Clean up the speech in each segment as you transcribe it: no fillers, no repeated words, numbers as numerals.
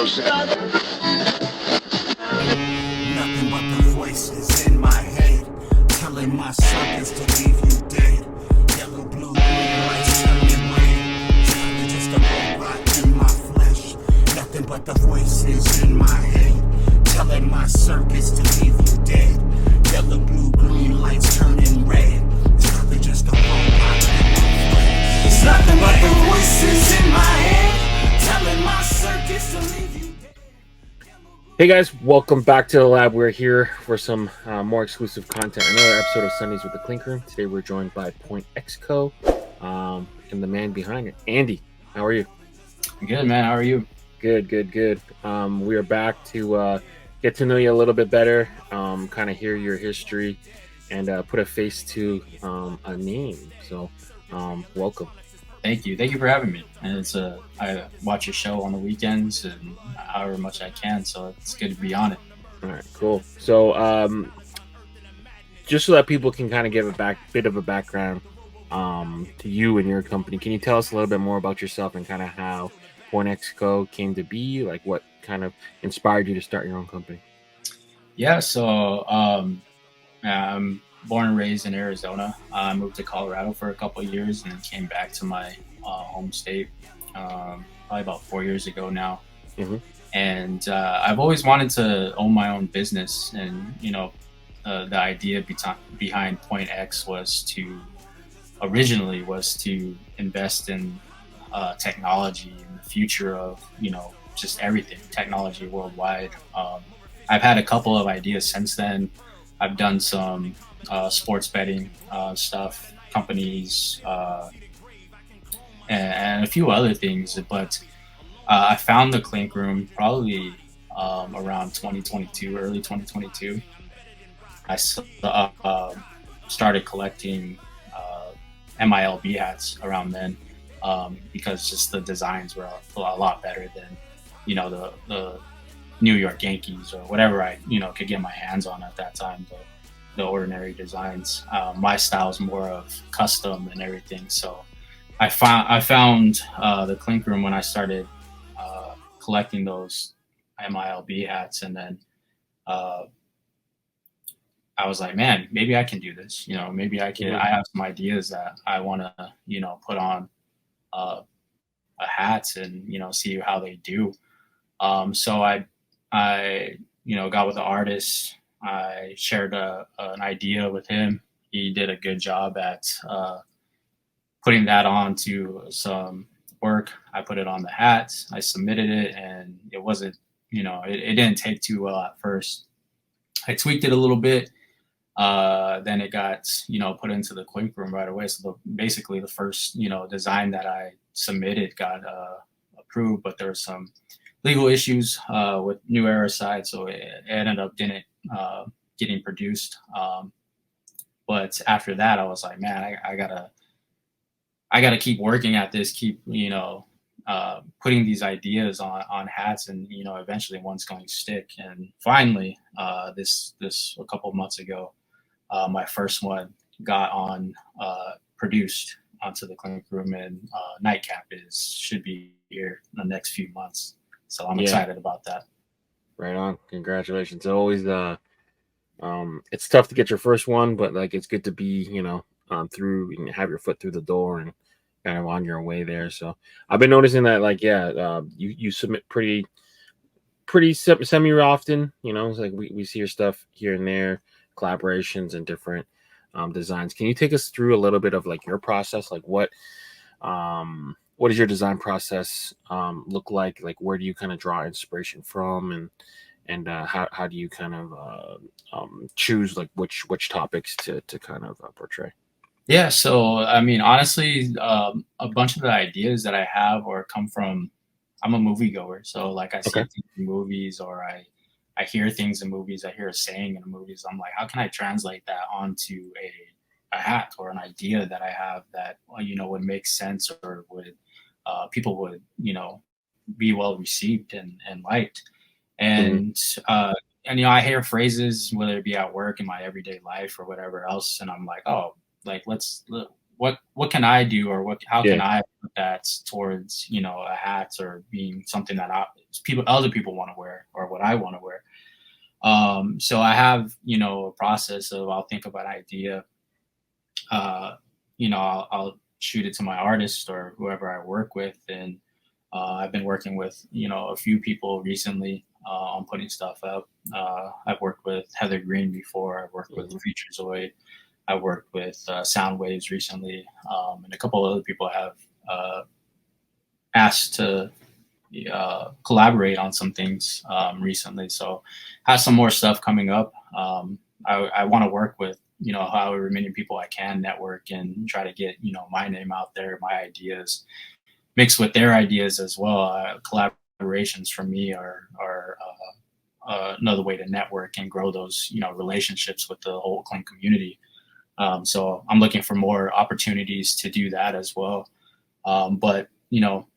Nothing but the voices in my head, telling my circuits to leave you dead. Yellow, blue, green lights turning red. Time just a robot in my flesh. Nothing but the voices in my head, telling my circuits to leave you dead. Yellow, blue, green lights turning red. Time just a robot in my flesh. It's nothing but the voices in my head, telling my circuits to leave you dead. Hey guys, welcome back to the lab. We're here for some more exclusive content. Another episode of Sundaze with the Clink Room. Today we're joined by Point X Co. And the man behind it, Andy. How are you? Good, man. How are you? Good. We are back to get to know you a little bit better, kind of hear your history, and put a face to a name. So, welcome. Thank you for having me. And I watch your show on the weekends and however much I can, so it's good to be on it. All right, cool. So, just so that people can kind of give a bit of a background to you and your company, can you tell us a little bit more about yourself and kind of how Point X Co came to be? Like, what kind of inspired you to start your own company? Yeah, so I'm born and raised in Arizona. I moved to Colorado for a couple of years and then came back to my home state probably about 4 years ago now. Mm-hmm. And I've always wanted to own my own business. And, the idea behind Point X originally was to invest in technology in the future of, just everything, technology worldwide. I've had a couple of ideas since then. I've done some sports betting stuff, companies, and a few other things. But I found the Clink Room probably around 2022, early 2022. I started collecting MILB hats around then because just the designs were a lot better than, the New York Yankees or whatever I could get my hands on at that time. The ordinary designs. My style is more of custom and everything. So I found the Clink Room when I started collecting those MILB hats, and then I was like, man, maybe I can do this. Maybe I can. I have some ideas that I want to put on a hat and see how they do. So I got with the artist. I shared an idea with him. He did a good job at putting that onto some work. I put it on the hat. I submitted it, and it wasn't, it didn't take too well at first. I tweaked it a little bit. Then it got, put into the Clink Room right away. So basically the first, design that I submitted got approved, but there were some legal issues with New Era side, so it ended up didn't getting produced. But after that, I was like, man, I gotta keep working at this, keep putting these ideas on hats, and eventually one's going to stick. And finally, this a couple of months ago, my first one got produced onto the Clink Room, and Nightcap should be here in the next few months. So I'm excited about that. Right on. Congratulations. Always it's tough to get your first one, but like it's good to be, through and have your foot through the door and kind of on your way there. So I've been noticing that you submit pretty semi often, it's like we see your stuff here and there, collaborations and different designs. Can you take us through a little bit of like your process? Like what does your design process look like? Like where do you kind of draw inspiration from, and how do you kind of choose like which topics to kind of portray? Yeah, so I mean, honestly, a bunch of the ideas that I have or come from, I'm a moviegoer, so like I see things in movies, or I hear things in movies, I hear a saying in movies. I'm like, how can I translate that onto a hat or an idea that I have that would make sense, or would people would be well received and liked. And I hear phrases, whether it be at work, in my everyday life, or whatever else, and I'm like, oh, like what can I do, or how can I put that's towards, you know, a hat or being something that other people want to wear or what I want to wear. So I have, you know, a process of, I'll think of an idea, you know, I'll shoot it to my artist or whoever I work with. And I've been working with, you know, a few people recently on putting stuff up. I've worked with Heather Green before. I've worked with Futurezoid. I worked with Soundwaves recently, and a couple of other people have asked to collaborate on some things recently. So I have some more stuff coming up. I want to work with, you know, however many people I can network and try to get, you know, my name out there, my ideas mixed with their ideas as well. Collaborations for me are another way to network and grow those, you know, relationships with the whole Clink community. So I'm looking for more opportunities to do that as well. But, you know,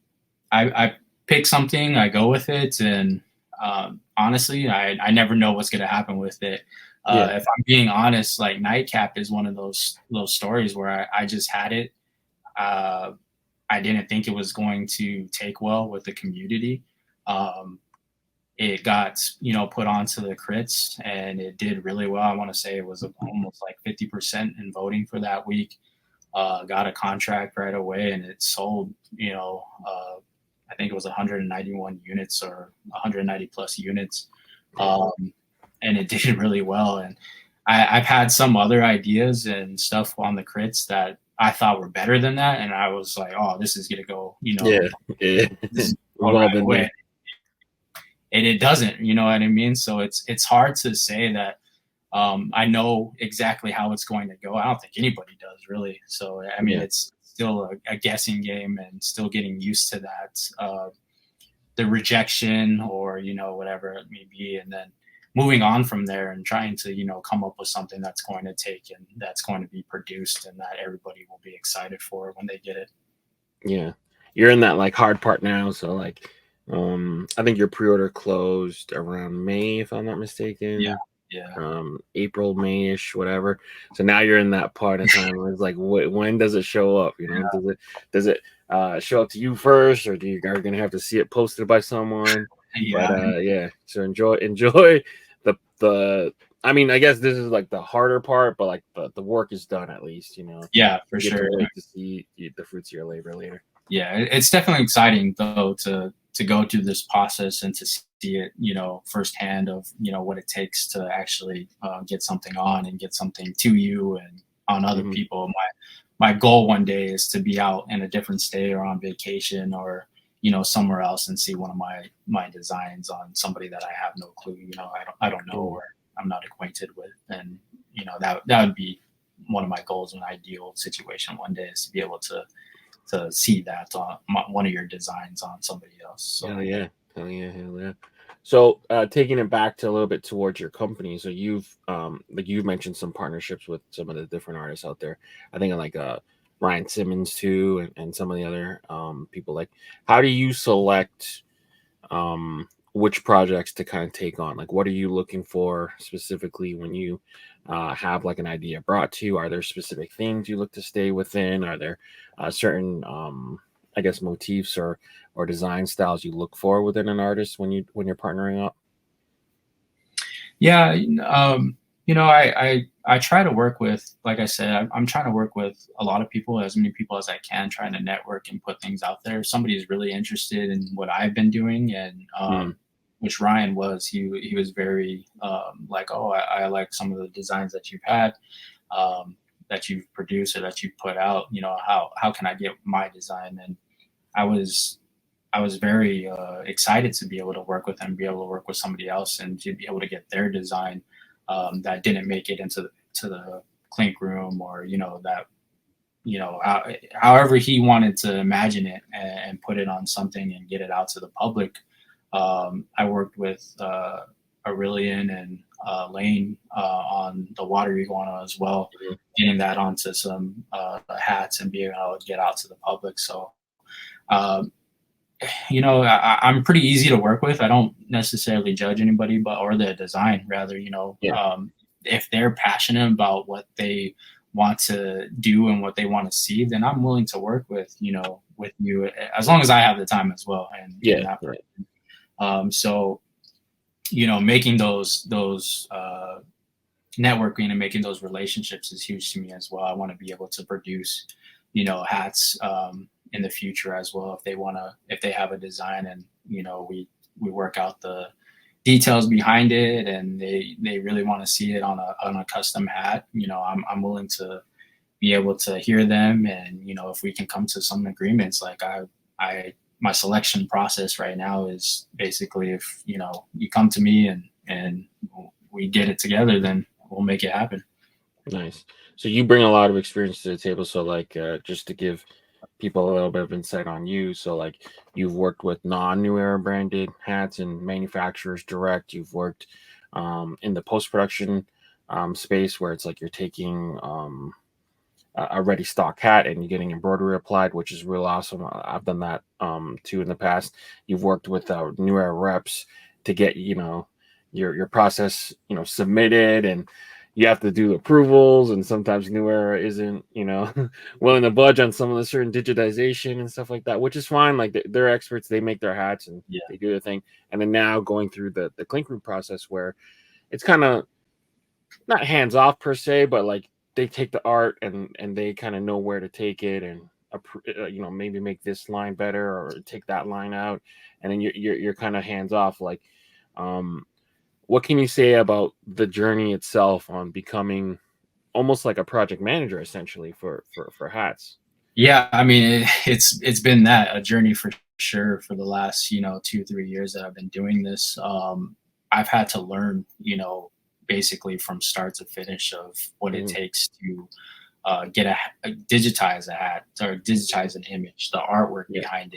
I pick something, I go with it. And honestly, I never know what's going to happen with it. If I'm being honest, like Nightcap is one of those stories where I just had it. I didn't think it was going to take well with the community. It got, you know, put onto the crits and it did really well. I want to say it was almost like 50% in voting for that week. Got a contract right away and it sold, you know, I think it was 191 units or 190 plus units. And it did really well. And I've had some other ideas and stuff on the crits that I thought were better than that. And I was like, oh, this is going to go, you know, right away. And it doesn't, you know what I mean? So it's hard to say that I know exactly how it's going to go. I don't think anybody does really. So, I mean, it's still a guessing game and still getting used to that, the rejection or, you know, whatever it may be. And then moving on from there and trying to, you know, come up with something that's going to take and that's going to be produced and that everybody will be excited for when they get it. Yeah. You're in that like hard part now. So like, I think your pre-order closed around May, if I'm not mistaken. Yeah. April, May-ish, whatever. So now you're in that part of time where it's like, when does it show up? You know, does it show up to you first, or are you gonna have to see it posted by someone? But so enjoy the. I mean, I guess this is like the harder part, but like the work is done at least. You know. Yeah, for sure. To see the fruits of your labor later. Yeah, it's definitely exciting though to go through this process and to see it, you know, firsthand of, you know, what it takes to actually get something on and get something to you and on other people. My goal one day is to be out in a different state or on vacation or, you know, somewhere else and see one of my designs on somebody that I have no clue, you know, I don't know or I'm not acquainted with. And, you know, that would be one of my goals in an ideal situation one day, is to be able to see that on one of your designs on somebody else. So hell yeah. So taking it back to a little bit towards your company, so you've mentioned some partnerships with some of the different artists out there. I think like Ryan Simmons too, and some of the other people. Like, how do you select which projects to kind of take on? Like, what are you looking for specifically when you have like an idea brought to you? Are there specific things you look to stay within? Are there certain I guess motifs or design styles you look for within an artist when you're partnering up? Yeah, you know, I try to work with, like I said, I'm trying to work with a lot of people, as many people as I can, trying to network and put things out there. If somebody is really interested in what I've been doing, and which Ryan was, he was very like, oh, I like some of the designs that you've had, that you've produced or that you've put out. You know, how can I get my design? And I was very excited to be able to work with him, be able to work with somebody else, and to be able to get their design that didn't make it into the Clink Room, or, you know, that, you know, however he wanted to imagine it and put it on something and get it out to the public. I worked with Aurelian and Lane on the water iguana as well, getting that onto some hats and being able to get out to the public. So, you know, I'm pretty easy to work with. I don't necessarily judge anybody, or the design rather, you know. If they're passionate about what they want to do and what they want to see, then I'm willing to work with, you know, with you as long as I have the time as well. And Yeah, right. So, making those networking and making those relationships is huge to me as well. I want to be able to produce, hats in the future as well. If they have a design and, we work out the details behind it and they really want to see it on a custom hat, I'm willing to be able to hear them. And, if we can come to some agreements, like my selection process right now is basically if, you come to me and we get it together, then we'll make it happen. Nice. So you bring a lot of experience to the table. So like, just to give people a little bit of insight on you. So like, you've worked with non-New Era branded hats and manufacturers direct. You've worked in the post-production space where it's like you're taking a ready stock hat and you're getting embroidery applied, which is real awesome. I've done that too in the past. You've worked with New Era reps to get your process submitted, and you have to do approvals, and sometimes New Era isn't willing to budge on some of the certain digitization and stuff like that, which is fine. Like they're experts, they make their hats and they do their thing. And then now going through the Clink Room process where it's kind of not hands off per se, but like they take the art and they kind of know where to take it and maybe make this line better or take that line out, and then you're kind of hands off. Like what can you say about the journey itself on becoming almost like a project manager essentially for hats? Yeah, I mean, it's been a journey for sure for the last 2-3 years that I've been doing this. I've had to learn basically from start to finish of what it takes to digitize a hat or digitize an image, the artwork behind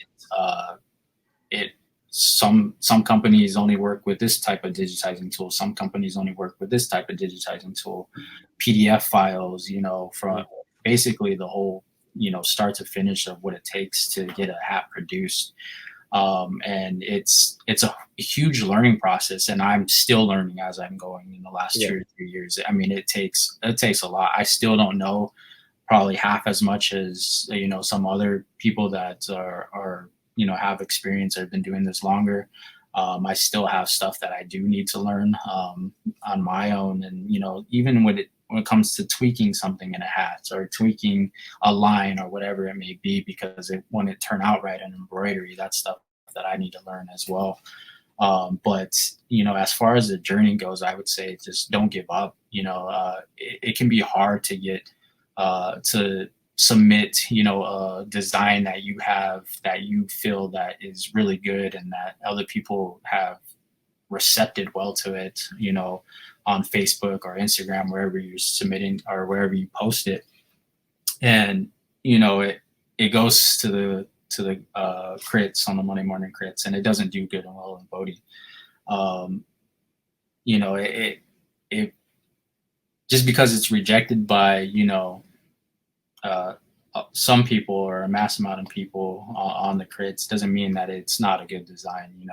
it. Some companies only work with this type of digitizing tool. Some companies only work with this type of digitizing tool. PDF files, from basically the whole, start to finish of what it takes to get a hat produced. And it's a huge learning process, and I'm still learning as I'm going in the last 2 or 3 years. I mean, it takes a lot. I still don't know probably half as much as some other people that are have experience or have been doing this longer. I still have stuff that I do need to learn on my own, and even when it comes to tweaking something in a hat or tweaking a line or whatever it may be, because it wouldn't turn out right in embroidery, that's stuff that I need to learn as well. But as far as the journey goes, I would say just don't give up. It can be hard to get to submit a design that you have that you feel that is really good and that other people have recepted well to it, on Facebook or Instagram, wherever you're submitting or wherever you post it. And, it goes to the crits on the Monday Morning Critz, and it doesn't do good and well in Bodie. It just because it's rejected by, some people or a mass amount of people on the crits doesn't mean that it's not a good design.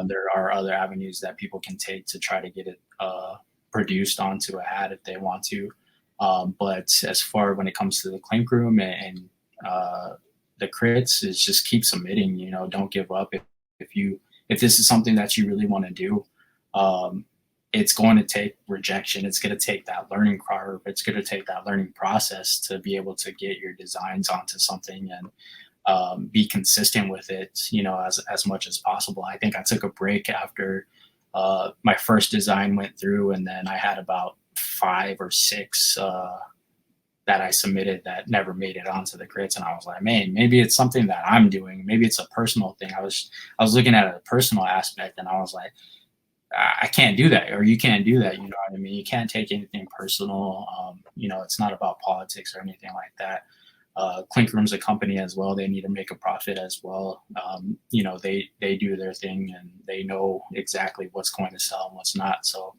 There are other avenues that people can take to try to get it produced onto a hat if they want to. But as far when it comes to the Clink Room and the crits, is just keep submitting. Don't give up. If this is something that you really want to do, it's going to take rejection. It's going to take that learning curve. It's going to take that learning process to be able to get your designs onto something and be consistent with it, as much as possible. I think I took a break after my first design went through, and then I had about 5 or 6 that I submitted that never made it onto the crits. And I was like, man, maybe it's something that I'm doing. Maybe it's a personal thing. I was looking at a personal aspect, and I was like, I can't do that, or you can't do that. You know what I mean? You can't take anything personal. It's not about politics or anything like that. Clink Room's a company as well. They need to make a profit as well. They do their thing, and they know exactly what's going to sell and what's not. So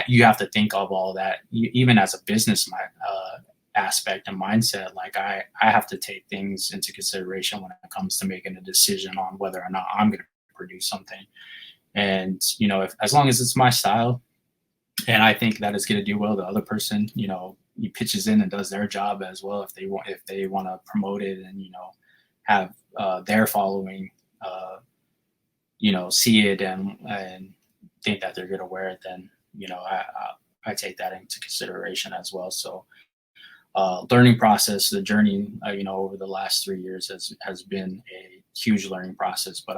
you have to think of all that, even as a business aspect and mindset. Like I have to take things into consideration when it comes to making a decision on whether or not I'm going to produce something. And, as long as it's my style and I think that it's going to do well, the other person, he pitches in and does their job as well. If they want to promote it and, have their following, see it and think that they're going to wear it, then, I take that into consideration as well. So learning process, the journey, over the last 3 years has been a huge learning process, but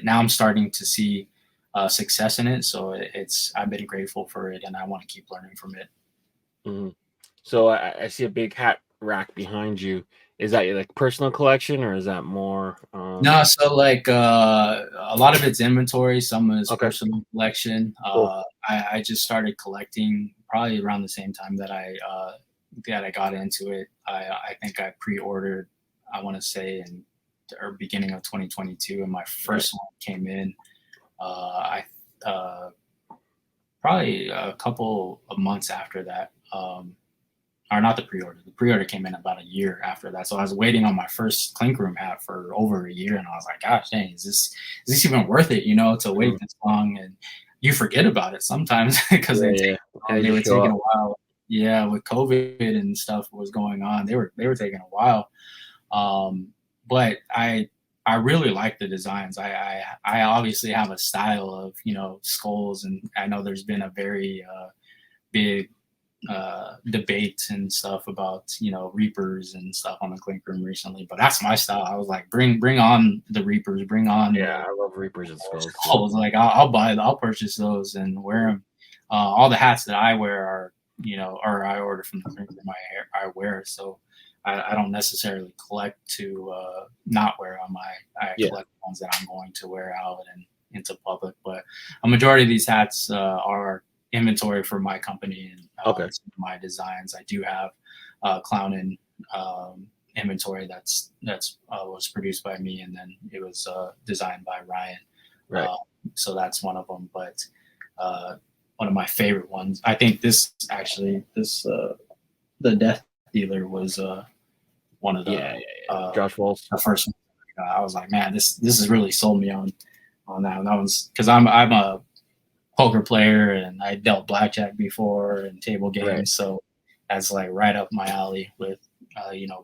now I'm starting to see success in it. So I've been grateful for it, and I want to keep learning from it. Hmm. So I see a big hat rack behind you. Is that your like personal collection, or is that more? No, so like a lot of it's inventory, some is Okay, personal collection. cool. I just started collecting probably around the same time that I got into it. I think I pre-ordered, I want to say in or beginning of 2022, and my Right. first one came in. I Probably a couple of months after that. Or not the pre-order. The pre-order came in about a year after that. So I was waiting on my first Clink Room hat for over a year, and I was like, "Gosh, dang, is this even worth it? To Mhm. wait this long?" And you forget about it sometimes because Yeah, yeah. And they they were just show taking up. a while. Yeah, with COVID and stuff was going on, they were taking a while. But I really like the designs. I obviously have a style of skulls, and I know there's been a very big debate and stuff about Reapers and stuff on the Clink Room recently, but that's my style. I was like, bring on the Reapers, bring on Yeah, the I love Reapers and Skulls too. skulls. Like I'll purchase those and wear them. All the hats that I wear are or I order from the Clink Room. I wear, so I don't necessarily collect to not wear them. I Yeah. collect ones that I'm going to wear out and into public, but a majority of these hats are inventory for my company and Okay. my designs. I do have Clownin inventory that's was produced by me, and then it was designed by Ryan. Right. So that's one of them. But one of my favorite ones, I think this the Death Dealer was one of Yeah, yeah, yeah. Josh Waltz. the first one. I was like, man, this has really sold me on that. And that was because I'm a poker player and I dealt blackjack before and table games, Right. so that's like right up my alley with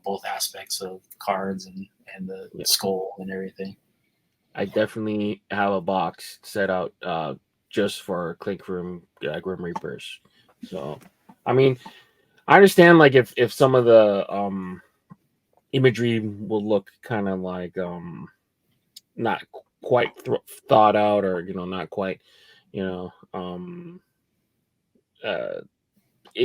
both aspects of cards and the Yeah. skull and everything. I definitely have a box set out just for Clink Room Grim Reapers. So, I mean, I understand like if some of the imagery will look kind of like not quite thought out, or not quite you know uh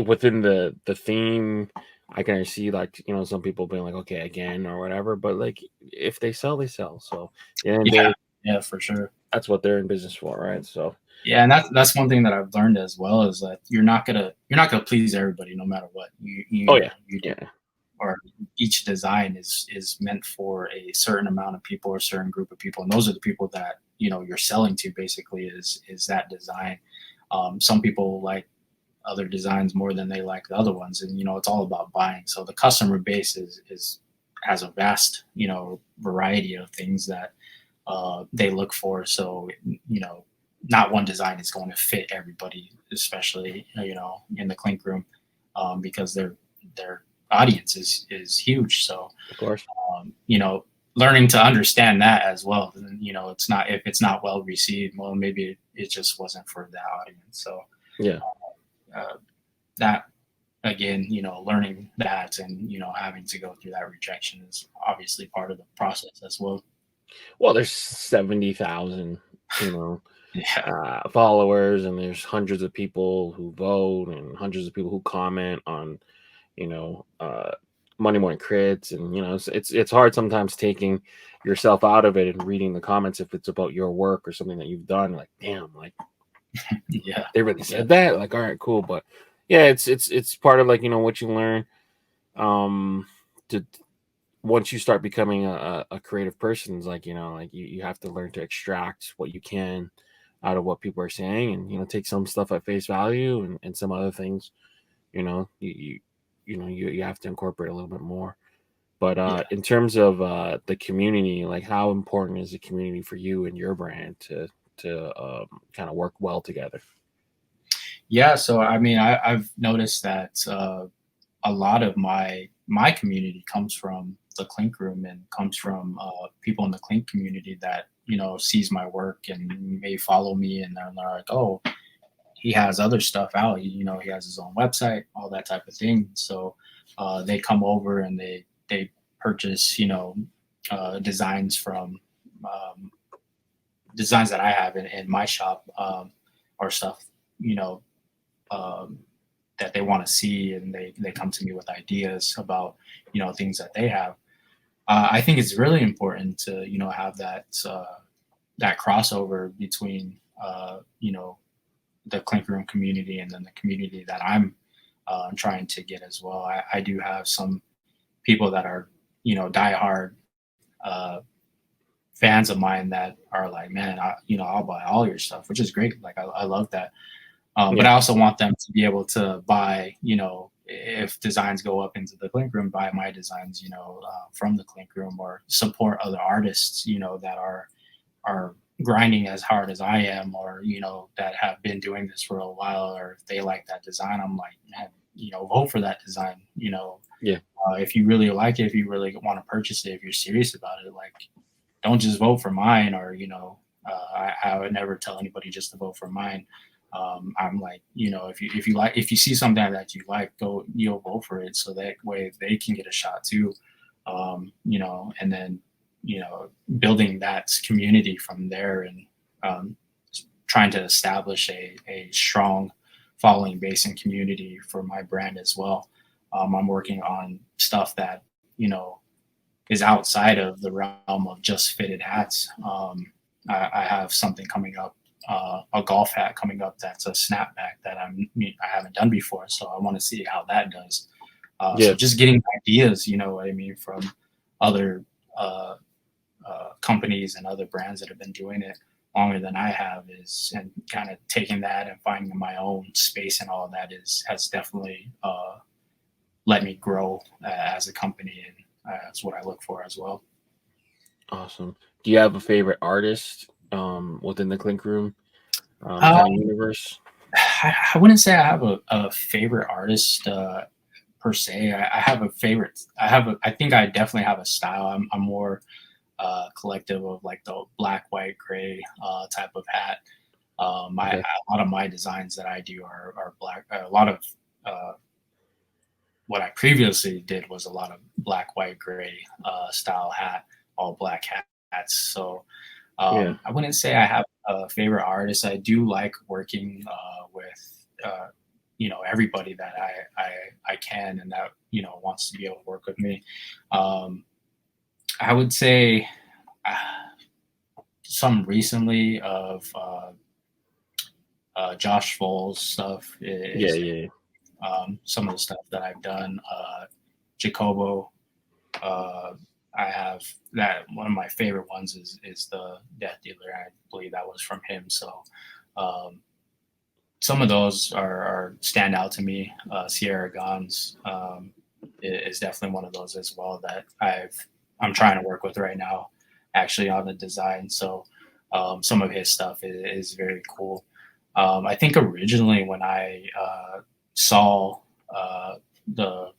within the theme. I can see like some people being like, okay, again or whatever, but like if they sell, they sell. So and Yeah, yeah, for sure. that's what they're in business for, right? So Yeah, and that's one thing that I've learned as well is that you're not gonna please everybody no matter what oh yeah, you do. yeah, Or each design is meant for a certain amount of people or a certain group of people, and those are the people that you're selling to. Basically, is that design. Some people like other designs more than they like the other ones, and it's all about buying. So the customer base is has a vast variety of things that they look for. So not one design is going to fit everybody, especially in the Clink Room, because their audience is huge. So of course. learning to understand that as well. It's not, if it's not well received, well, maybe it just wasn't for that audience. So Yeah. That again, learning that and having to go through that rejection is obviously part of the process as well. Well, there's 70,000, Yeah, followers, and there's hundreds of people who vote and hundreds of people who comment on, you know, uh, Monday Morning Critz, and it's hard sometimes taking yourself out of it and reading the comments if it's about your work or something that you've done. Like, damn, like yeah, they really said that. Like, all right, cool, but yeah, it's part of like what you learn. To once you start becoming a creative person, it's like like you have to learn to extract what you can out of what people are saying, and take some stuff at face value, and some other things you have to incorporate a little bit more. But yeah. in terms of the community, like how important is the community for you and your brand to kind of work well together? Yeah, so I mean, I've noticed that a lot of my my community comes from the Clink Room and comes from people in the Clink community that, you know, sees my work and may follow me, and they're like, oh, he has other stuff out. You know, he has his own website, all that type of thing. So they come over and they purchase, you know, designs from designs that I have in my shop, or stuff, you know, that they want to see, and they come to me with ideas about, you know, things that they have. I think it's really important to, you know, have that that crossover between, you know, the Clink Room community and then the community that I'm trying to get as well. I do have some people that are, you know, diehard fans of mine that are like, man, you know, I'll buy all your stuff, which is great. Like, I love that. But I also want them to be able to buy, you know, if designs go up into the Clink Room, buy my designs, you know, from the Clink Room, or support other artists, you know, that are grinding as hard as I am, or, you know, that have been doing this for a while, or if they like that design, I'm like, man, you know, vote for that design, you know. Yeah. If you really like it, if you really want to purchase it, if you're serious about it, like, don't just vote for mine, or, you know, I would never tell anybody just to vote for mine. I'm like, you know, if you see something that you like, you'll vote for it, so that way they can get a shot too. You know, and then, you know, building that community from there, and trying to establish a strong following base and community for my brand as well. I'm working on stuff that, you know, is outside of the realm of just fitted hats. I have something coming up, a golf hat coming up that's a snapback that I haven't done before, so I want to see how that does. So just getting ideas, you know what I mean, from other companies and other brands that have been doing it longer than I have, and kind of taking that and finding my own space and all of that has definitely let me grow as a company, and that's what I look for as well. Awesome. Do you have a favorite artist within the Clink Room universe? I wouldn't say I have a favorite artist per se. I have a favorite. I think I definitely have a style. I'm more collective of like the black, white, gray type of hat. A lot of my designs that I do are black. A lot of what I previously did was a lot of black, white, gray style hat, all black hats. So I wouldn't say I have a favorite artist. I do like working with you know, everybody that I can, and that, you know, wants to be able to work with me. I would say some recently of Josh Foles stuff is some of the stuff that I've done. Jacobo, I have that. One of my favorite ones is the Death Dealer. I believe that was from him. So some of those are stand out to me. Sierra Gons is definitely one of those as well that I'm trying to work with right now, actually, on the design. So some of his stuff is very cool. I think originally when I saw the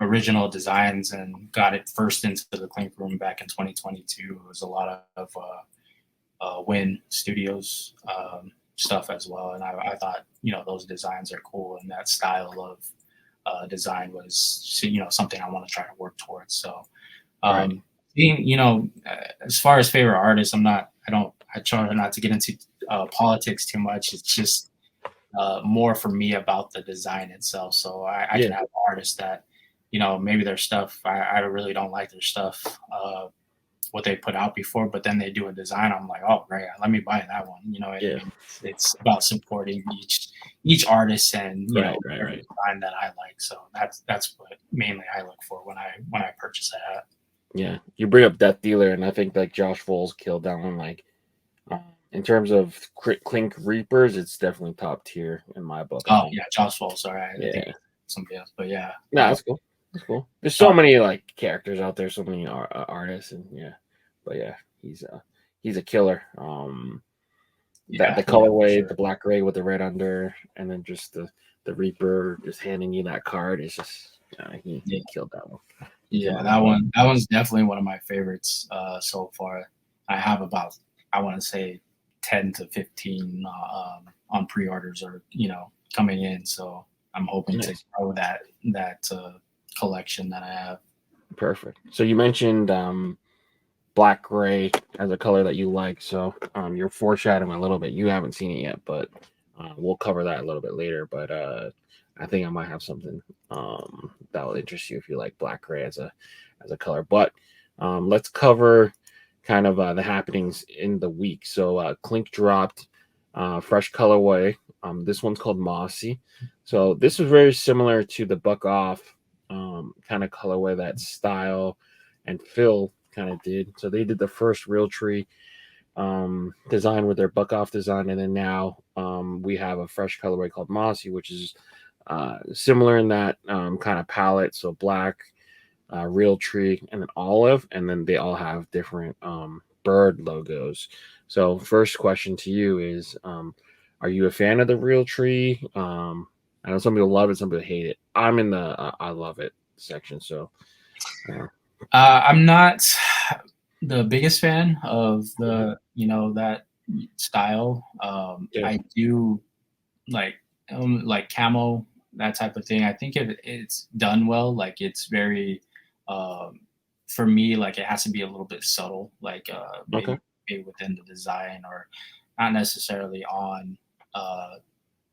original designs and got it first into the Clink Room back in 2022, it was a lot of Win Studios stuff as well. And I thought, you know, those designs are cool, and that style of design was, you know, something I want to try to work towards. So being, you know, as far as favorite artists, I try not to get into politics too much. It's just more for me about the design itself. So I can have artists that, you know, maybe their stuff, I really don't like their stuff, what they put out before, but then they do a design. I'm like, oh, great, let me buy that one. You know what I mean? It's about supporting each artist and, you know, every design that I like. So that's what mainly I look for when I purchase a hat. Yeah, you bring up Death Dealer, and I think like Josh Foles killed that one. Like in terms of Clink Reapers, it's definitely top tier in my book. Oh yeah, Josh Foles. Sorry, I think somebody else, but yeah. No, that's cool. That's cool. There's so many like characters out there, so many artists, and but he's a killer. The colorway, sure. The black gray with the red under, and then just the Reaper just handing you that card is just He killed that one. Yeah, that one's definitely one of my favorites so far. I have about, I want to say, 10 to 15 on pre-orders or coming in. So I'm hoping to grow that collection that I have. Perfect. So you mentioned black gray as a color that you like. So you're foreshadowing a little bit. You haven't seen it yet, but we'll cover that a little bit later. But I think I might have something that will interest you if you like black gray as a color. But let's cover kind of the happenings in the week. So Clink dropped Fresh Colorway. This one's called Mossy. So this was very similar to the Buck Off kind of colorway that Style and Phil kind of did. So they did the first real tree design with their Buck Off design, and then now we have a fresh colorway called Mossy, which is similar in that kind of palette. So black, real tree, and then olive, and then they all have different bird logos. So first question to you is, are you a fan of the real tree? I know some people love it, some people hate it. I'm in the I love it section. So I'm not the biggest fan of the that style. I do like camo, that type of thing. I think if it's done well, like it's very for me, like it has to be a little bit subtle, like maybe within the design, or not necessarily on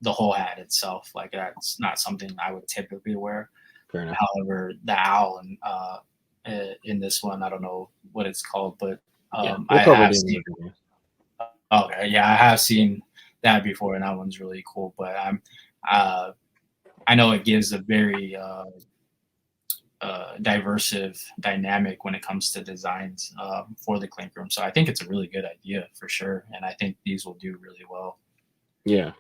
the whole hat itself. Like that's not something I would typically wear. Fair enough. However, the owl in this one, I don't know what it's called, but we'll I cover have it seen. Okay, yeah, I have seen that before, and that one's really cool. But I know it gives a very diverse dynamic when it comes to designs for the Clink Room. So I think it's a really good idea for sure, and I think these will do really well. Yeah.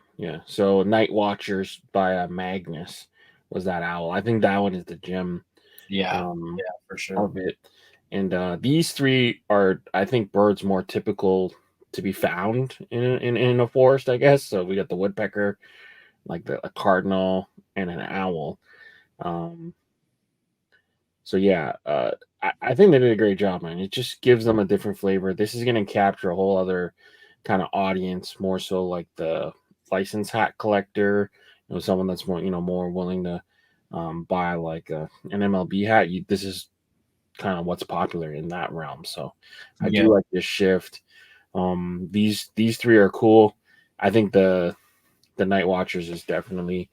So Night Watchers by Magnus was that owl. I think that one is the gem. Yeah, for sure. Of it. And these three are, I think, birds more typical to be found in a forest, I guess. So we got the woodpecker, like a cardinal, and an owl. So yeah, I think they did a great job, man. It just gives them a different flavor. This is going to capture a whole other kind of audience, more so like the license hat collector, someone that's more more willing to buy like an MLB hat. This is kind of what's popular in that realm. So I do like this shift. These three are cool. I think the Night Watchers is definitely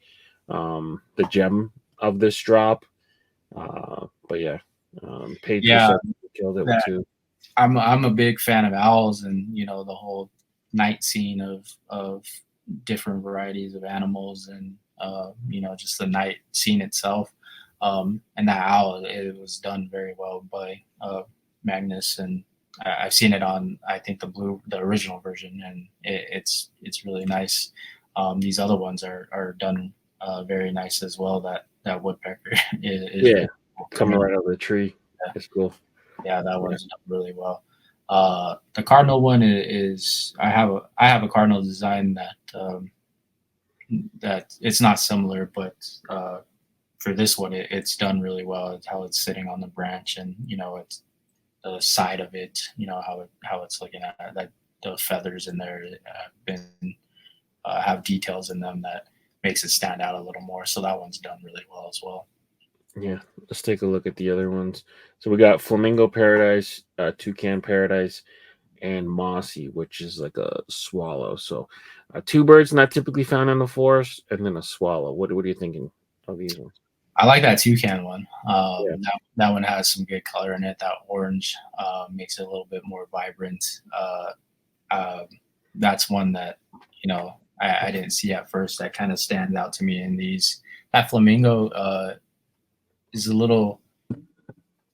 the gem of this drop. But yeah, Paige killed it too. I'm a big fan of owls, and the whole night scene of different varieties of animals, and just the night scene itself. And that owl, it was done very well by Magnus, and I've seen it on, I think, the original version, and it's really nice. These other ones are done very nice as well. That woodpecker is really cool. Coming right out of the tree. Yeah. It's cool. Yeah, that one's done really well. The cardinal one is I have a cardinal design that it's not similar, but for this one, it's done really well. It's how it's sitting on the branch, and it's the side of it. How it's looking at that. The feathers in there have details in them that makes it stand out a little more. So that one's done really well as well. Yeah, let's take a look at the other ones. So we got Flamingo Paradise, Toucan Paradise, and Mossy, which is like a swallow. So two birds not typically found in the forest, and then a swallow. What are you thinking of these ones? I like that toucan one. That one has some good color in it. That orange makes it a little bit more vibrant. That's one that I didn't see at first. That kind of stands out to me in these. That flamingo is a little. I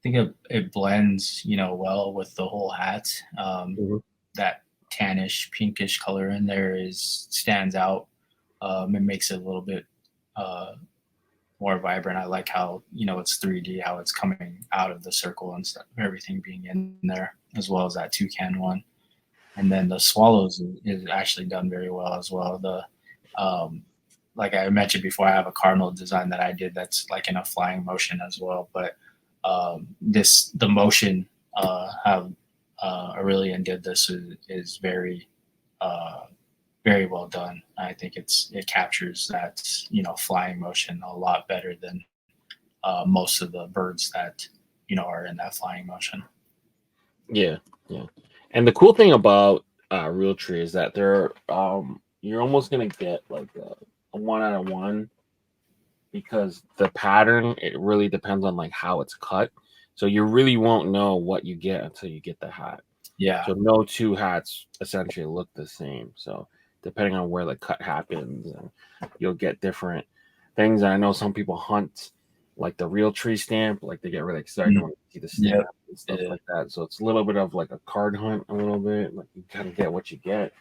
think it blends well with the whole hat. That tannish, pinkish color in there stands out. It makes it a little bit more vibrant. I like how it's 3D, how it's coming out of the circle and stuff, everything being in there, as well as that toucan one. And then the swallows is actually done very well as well. like I mentioned before, I have a cardinal design that I did that's like in a flying motion as well. But the motion how Aurelian did this is very very well done. I think it captures that flying motion a lot better than most of the birds that are in that flying motion. Yeah, yeah. And the cool thing about Realtree is that you're almost gonna get like a 1 out of 1 because the pattern it really depends on like how it's cut. So you really won't know what you get until you get the hat. Yeah. So no two hats essentially look the same. So depending on where the cut happens, and you'll get different things. And I know some people hunt like the Realtree stamp, like they get really excited when they see the stamp and stuff like that. So it's a little bit of like a card hunt, a little bit. Like you kind of get what you get.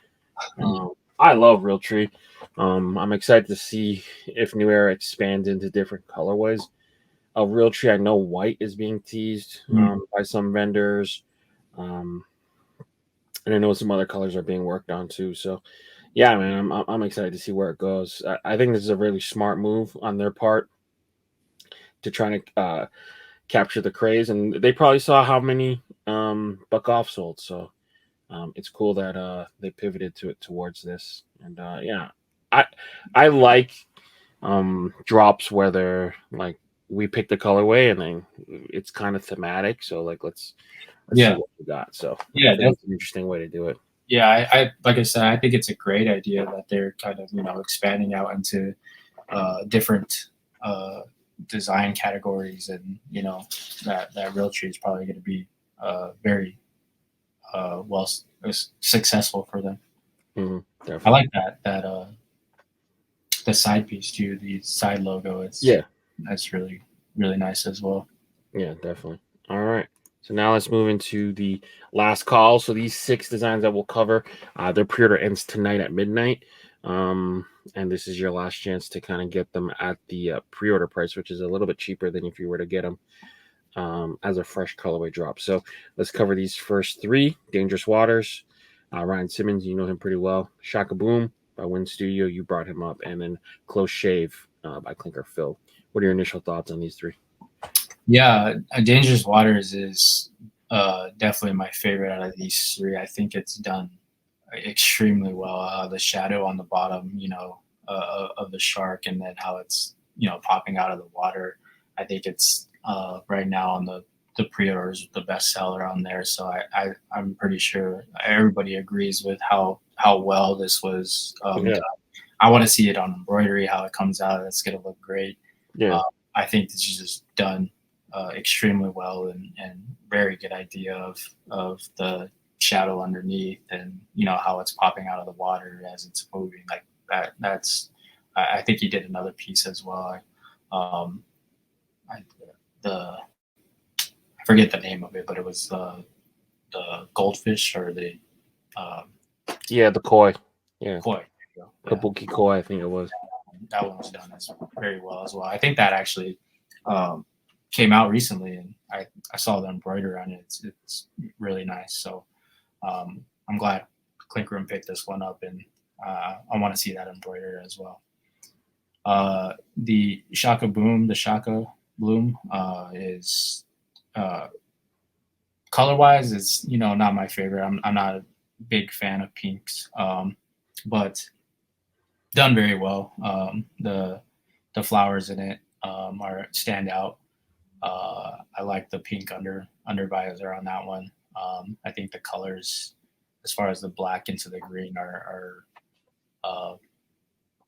I love Realtree. I'm excited to see if New Era expands into different colorways. Realtree, I know white is being teased by some vendors. And I know some other colors are being worked on too. So, yeah, man, I'm excited to see where it goes. I think this is a really smart move on their part to try to capture the craze, and they probably saw how many Buck Off sold. So, it's cool that they pivoted towards this. And yeah, I like drops where they're like we pick the colorway and then it's kind of thematic. So like let's see what we got. So yeah, that's an interesting way to do it. Yeah, I like I said, I think it's a great idea that they're kind of expanding out into different design categories, and that Realtree is probably going to be very successful for them. Mm-hmm, I like that the side piece too, the side logo. That's really really nice as well. Yeah, definitely. All right. So now let's move into the last call. So these 6 designs that we'll cover, their pre-order ends tonight at midnight. And this is your last chance to kind of get them at the pre-order price, which is a little bit cheaper than if you were to get them as a fresh colorway drop. So let's cover these first 3. Dangerous Waters, Ryan Simmons, you know him pretty well. Shaka Boom by Win Studio, you brought him up. And then Close Shave by Clinker Phil. What are your initial thoughts on these 3? Yeah, Dangerous Waters is definitely my favorite out of these 3. I think it's done extremely well. The shadow on the bottom, of the shark, and then how it's popping out of the water. I think it's right now on the pre-orders the best seller on there. So I'm pretty sure everybody agrees with how well this was done. I want to see it on embroidery, how it comes out. It's going to look great. Yeah, I think this is just done extremely well, and very good idea of the shadow underneath, and how it's popping out of the water as it's moving like that. I think he did another piece as well. I forget the name of it, but it was the goldfish or the the koi. Yeah, koi. Kabuki koi, I think it was. That one was done very well as well. I think that actually came out recently, and I saw the embroidery on it. It's really nice. So I'm glad Clink Room picked this one up, and I want to see that embroidery as well. The Shaka Bloom is color-wise, it's not my favorite. I'm not a big fan of pinks, but done very well. The flowers in it stand out. I like the pink undervisor on that one. I think the colors, as far as the black into the green, are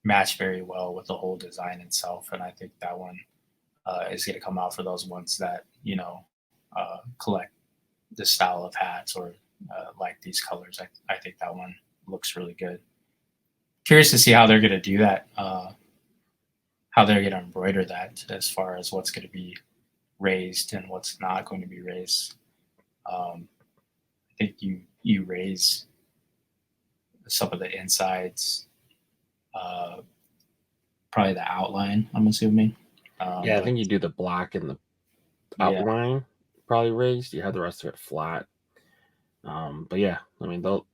match very well with the whole design itself. And I think that one is going to come out for those ones that collect the style of hats or like these colors. I think that one looks really good. Curious to see how they're going to do that, how they're going to embroider that as far as what's going to be raised and what's not going to be raised. I think you raise some of the insides, probably the outline, I'm assuming. I think you do the black and the outline probably raised. You have the rest of it flat. But yeah, I mean they'll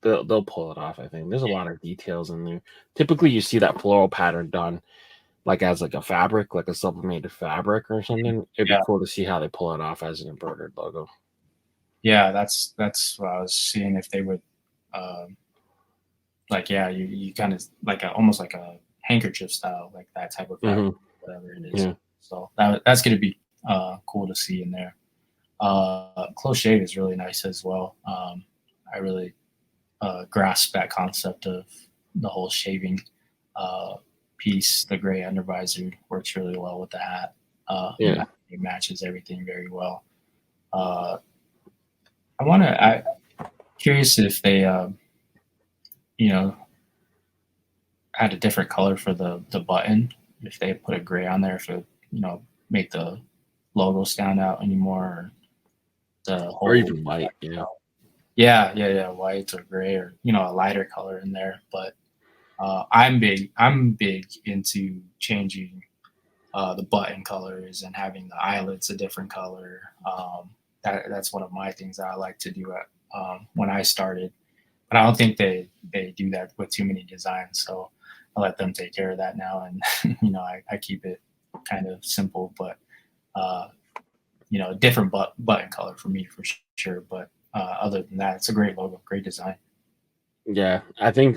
pull it off. I think there's a lot of details in there. Typically, you see that floral pattern done like as like a fabric, like a sublimated fabric or something. It'd be Yeah, cool to see how they pull it off as an embroidered logo. yeah, that's what I was seeing if they would, um, like, yeah, you kind of like almost like a handkerchief style, like that type of fabric, Hmm. whatever it is. Yeah, So that's gonna be cool to see in there. Close shave is really nice as well. I really grasp that concept of the whole shaving uh, piece. The gray undervisor works really well with the hat. yeah. It matches everything very well. Uh, I curious if they, you know, had a different color for the button. If they put a gray on there, if it, make the logo stand out anymore, or the Or whole. even white. Yeah, Yeah, yeah, yeah, white or gray, or a lighter color in there. But I'm big into changing the button colors and having the eyelets a different color. That's one of my things that I like to do when I started. But I don't think they do that with too many designs, so I let them take care of that now, and I keep it kind of simple, but uh, different button color for me for sure. But other than that, it's a great logo, great design. yeah. I think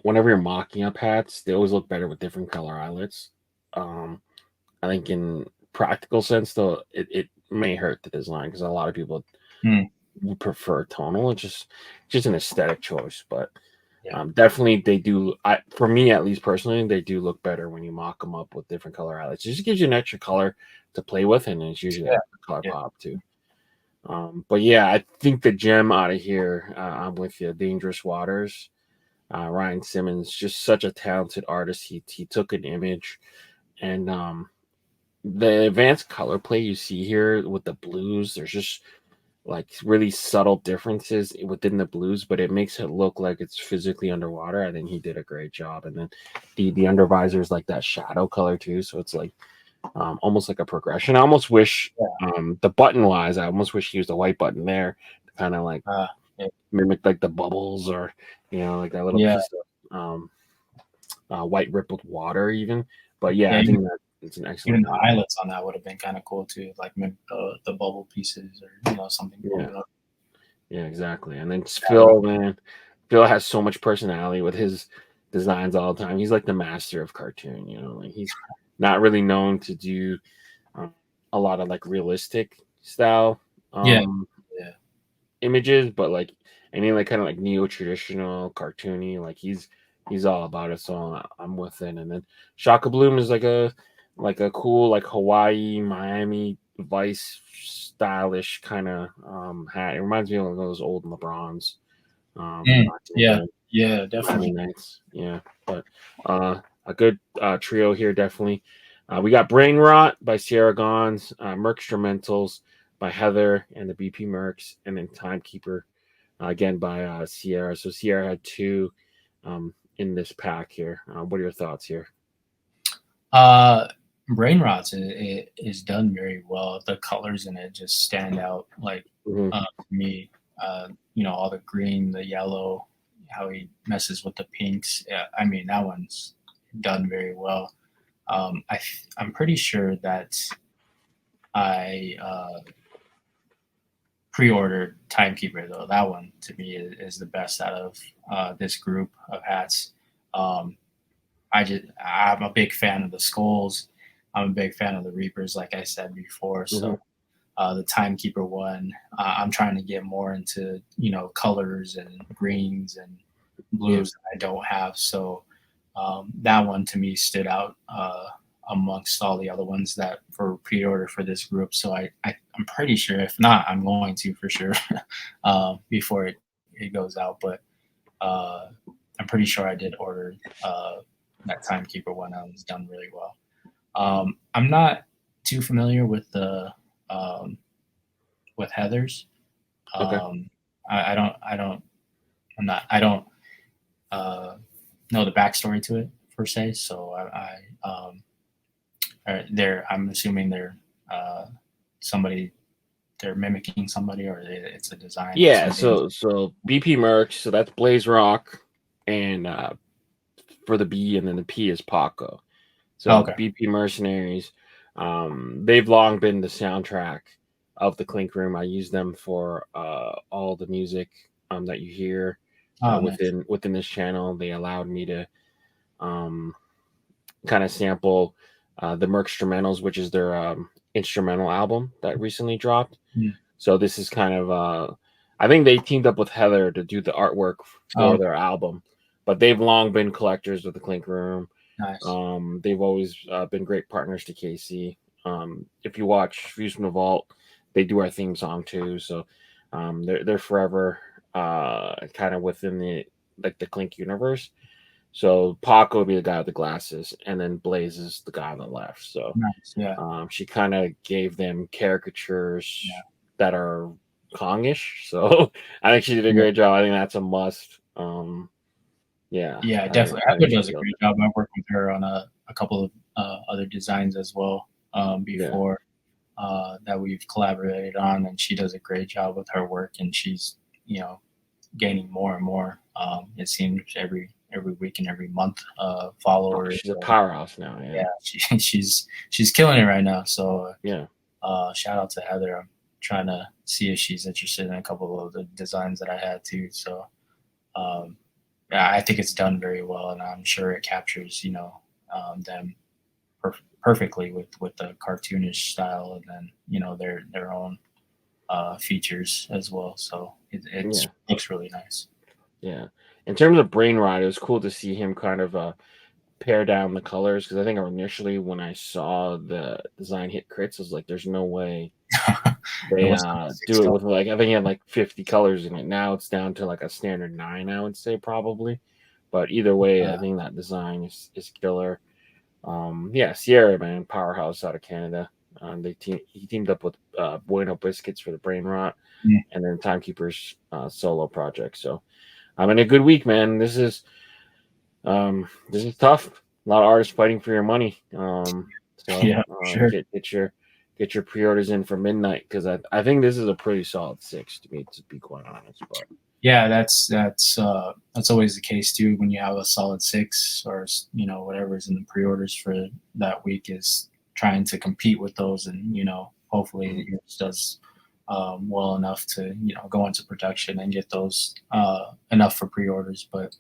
whenever you're mocking up hats, they always look better with different color eyelets. Um, I think in practical sense, though, it may hurt the design because a lot of people Hmm. would prefer tonal. It's just an aesthetic choice, but Yeah, definitely they do. For me, at least personally, they do look better when you mock them up with different color highlights. It just gives you an extra color to play with, and it's usually yeah, a color yeah. pop too. But yeah, I think the gem out of here, I'm with you. Dangerous Waters. Ryan Simmons, just such a talented artist. He took an image, and the advanced color play you see here with the blues, there's just like really subtle differences within the blues, but it makes it look like it's physically underwater. I think he did a great job. And then the under visor is like that shadow color too, so it's like almost like a progression. I almost wish the button wise, I almost wish he used a white button there to kind of like Uh, yeah, mimic like the bubbles or like that little yeah, piece of white rippled water even. But yeah, yeah. I think that it's an Even excellent the logo. eyelets on that would have been kind of cool too, like maybe the bubble pieces, or something Yeah. floating up. Yeah, exactly. And then That would, Phil, man, Phil has so much personality with his designs all the time. He's like the master of cartoon, like he's not really known to do um, a lot of like realistic style yeah, um yeah, images, but like any like kind of like neo traditional cartoony, like he's all about it. So I'm with it. And then Shaka Bloom is like a cool like Hawaii, Miami Vice stylish kind of hat. It reminds me of those old LeBrons from mm, back in the yeah, day. yeah, Miami definitely. Nights. Yeah. But a good trio here, definitely. We got Brain Rot by Sierra Gons, Merc Instrumentals by Heather and the BP Mercs, and then Timekeeper again by Sierra. So Sierra had two in this pack here. What are your thoughts here? Uh, Brain Rots is done very well. The colors in it just stand out. Like Hmm. to me, all the green, the yellow, how he messes with the pinks. Yeah, I mean that one's done very well. I'm pretty sure that I pre-ordered Timekeeper though. That one to me is the best out of this group of hats. Um, I'm a big fan of the skulls. I'm a big fan of the Reapers, like I said before. Hmm. So the Timekeeper one, I'm trying to get more into colors and greens and Yeah. blues that I don't have. So that one to me stood out amongst all the other ones that for pre-order for this group. So I'm pretty sure, if not, I'm going to for sure before it goes out. But uh, I'm pretty sure I did order that Timekeeper one. That was done really well. I'm not too familiar with the um, with Heather's. Okay. I don't know the backstory to it per se. So I'm assuming they're somebody they're mimicking somebody, or it's a design. Yeah, Something. so BP merch, so that's Blaze Rock, and for the B, and then the P is Paco. So Okay. BP Mercenaries, they've long been the soundtrack of the Clink Room. I use them for all the music that you hear Nice. within this channel. They allowed me to kind of sample the Merkstrumentals, which is their instrumental album that recently dropped. Yeah. So this is kind of I think they teamed up with Heather to do the artwork for their album, but they've long been collectors of the Clink Room. Nice. They've always been great partners to Casey. If you watch Views from the Vault, they do our theme song too. So they're forever kind of within the Clink universe. So Paco would be the guy with the glasses, and then Blaze is the guy on the left. So nice. Yeah. she kind of gave them caricatures that are Kongish. So I think she did a great job. I think that's a must. Yeah, definitely. Heather does a great job. I worked with her on a couple of other designs as well before that we've collaborated on, and she does a great job with her work, and she's gaining more and more. It seems every week and every month followers. She's a powerhouse now. Yeah, she's killing it right now. So yeah, shout out to Heather. I'm trying to see if she's interested in a couple of the designs that I had too. So I think it's done very well, and I'm sure it captures them perfectly with the cartoonish style, and then their own features as well. So it looks really nice. Yeah. In terms of Brain Rot, it was cool to see him kind of pare down the colors, because I think initially when I saw the design hit Critz, I was like, "There's no way they do it with I think he had like 50 colors in it. Now it's down to like a standard 9, I would say probably. But either way, I think that design is killer. Sierra, man, powerhouse out of Canada. He teamed up with Bueno Biscuits for the Brain Rot, and then Timekeeper's solo project. So I'm in a good week, man. This is tough. A lot of artists fighting for your money. Sure. Get your pre-orders in for midnight, because I think this is a pretty solid 6 to me, to be quite honest. But yeah, that's always the case too. When you have a solid 6, or whatever's in the pre-orders for that week, is trying to compete with those, and hopefully it does well enough to go into production and get those enough for pre-orders. But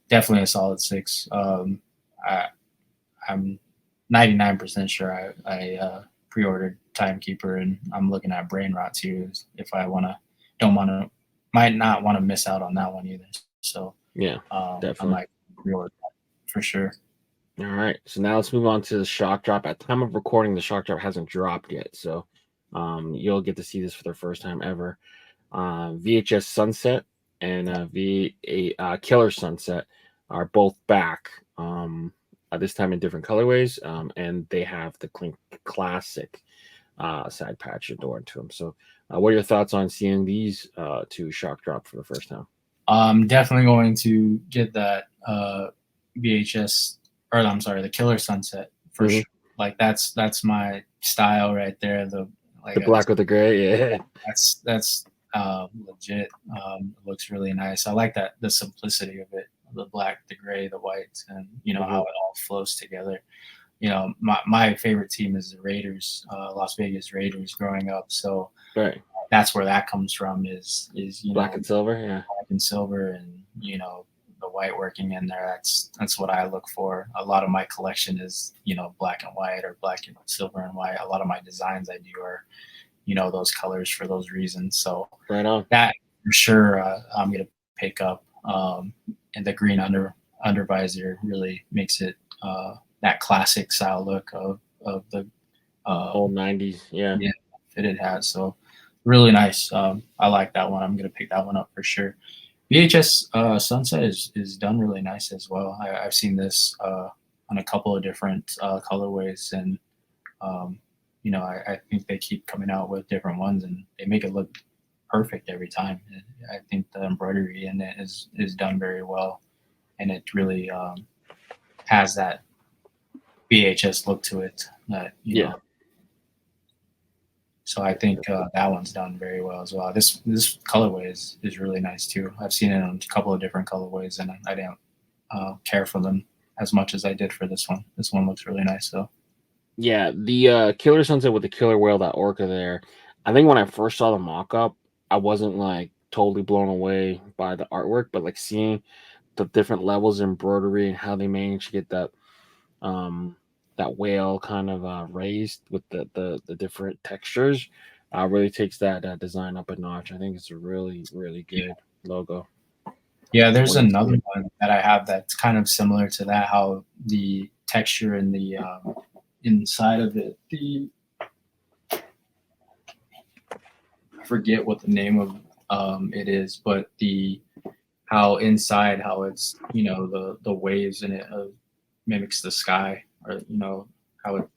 definitely a solid 6. I'm 99% sure I pre-ordered Timekeeper, and I'm looking at Brain Rot too, if I might not want to miss out on that one either. So definitely I might pre-order that for sure. All right, so now let's move on to the shock drop. At time of recording, the shock drop hasn't dropped yet, so you'll get to see this for the first time ever. VHS Sunset and Killer Sunset are both back, this time in different colorways, and they have the Clink Classic side patch adorned to them. So what are your thoughts on seeing these two shock drop for the first time? I'm definitely going to get that the Killer Sunset for sure. Like that's my style right there. The black with the gray, yeah. That's legit. It looks really nice. I like the simplicity of it. The black, the gray, the white, and how it all flows together. My favorite team is the Raiders, Las Vegas Raiders growing up. So that's where that comes from, is black and silver, black and silver, and the white working in there. That's what I look for. A lot of my collection is black and white, or black and silver and white. A lot of my designs I do are those colors for those reasons. So right on. That for sure I'm gonna pick up. And the green under visor really makes it that classic style look of the old 90s, fitted hat. So really nice. I like that one. I'm gonna pick that one up for sure. VHS Sunset is done really nice as well. I've seen this on a couple of different colorways, and I think they keep coming out with different ones, and they make it look perfect every time. I think the embroidery in it is done very well, and it really has that VHS look to it. That So I think that one's done very well as well. This colorway is really nice too. I've seen it on a couple of different colorways, and I didn't care for them as much as I did for this one. This one looks really nice though. Yeah, the Killer Sunset with the killer whale, that orca there. I think when I first saw the mock-up, I wasn't like totally blown away by the artwork, but like seeing the different levels of embroidery and how they managed to get that whale kind of raised with the different textures really takes that design up a notch. I think it's a really good logo. Yeah, there's another one that I have that's kind of similar to that. How the texture and the inside of it, I forget what the name of it is, but how inside, how it's, the waves in it mimics the sky, or how it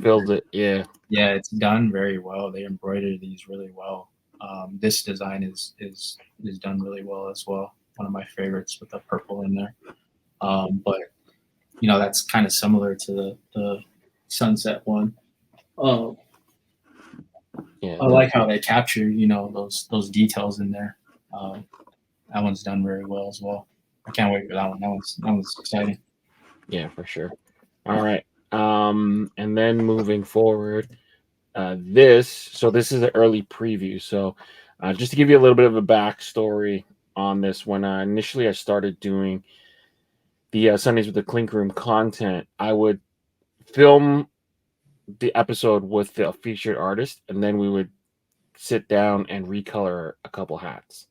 fills it. Yeah, it's done very well. They embroider these really well. This design is done really well as well. One of my favorites with the purple in there. But that's kind of similar to the sunset one. Yeah, I like how they capture those details in there. That one's done very well as well. I can't wait for that one. That one's exciting. Yeah, for sure. All right. And then moving forward, this is an early preview. So just to give you a little bit of a backstory on this, when initially I started doing the Sundays with the Clink Room content, I would film the episode with the featured artist, and then we would sit down and recolor a couple hats.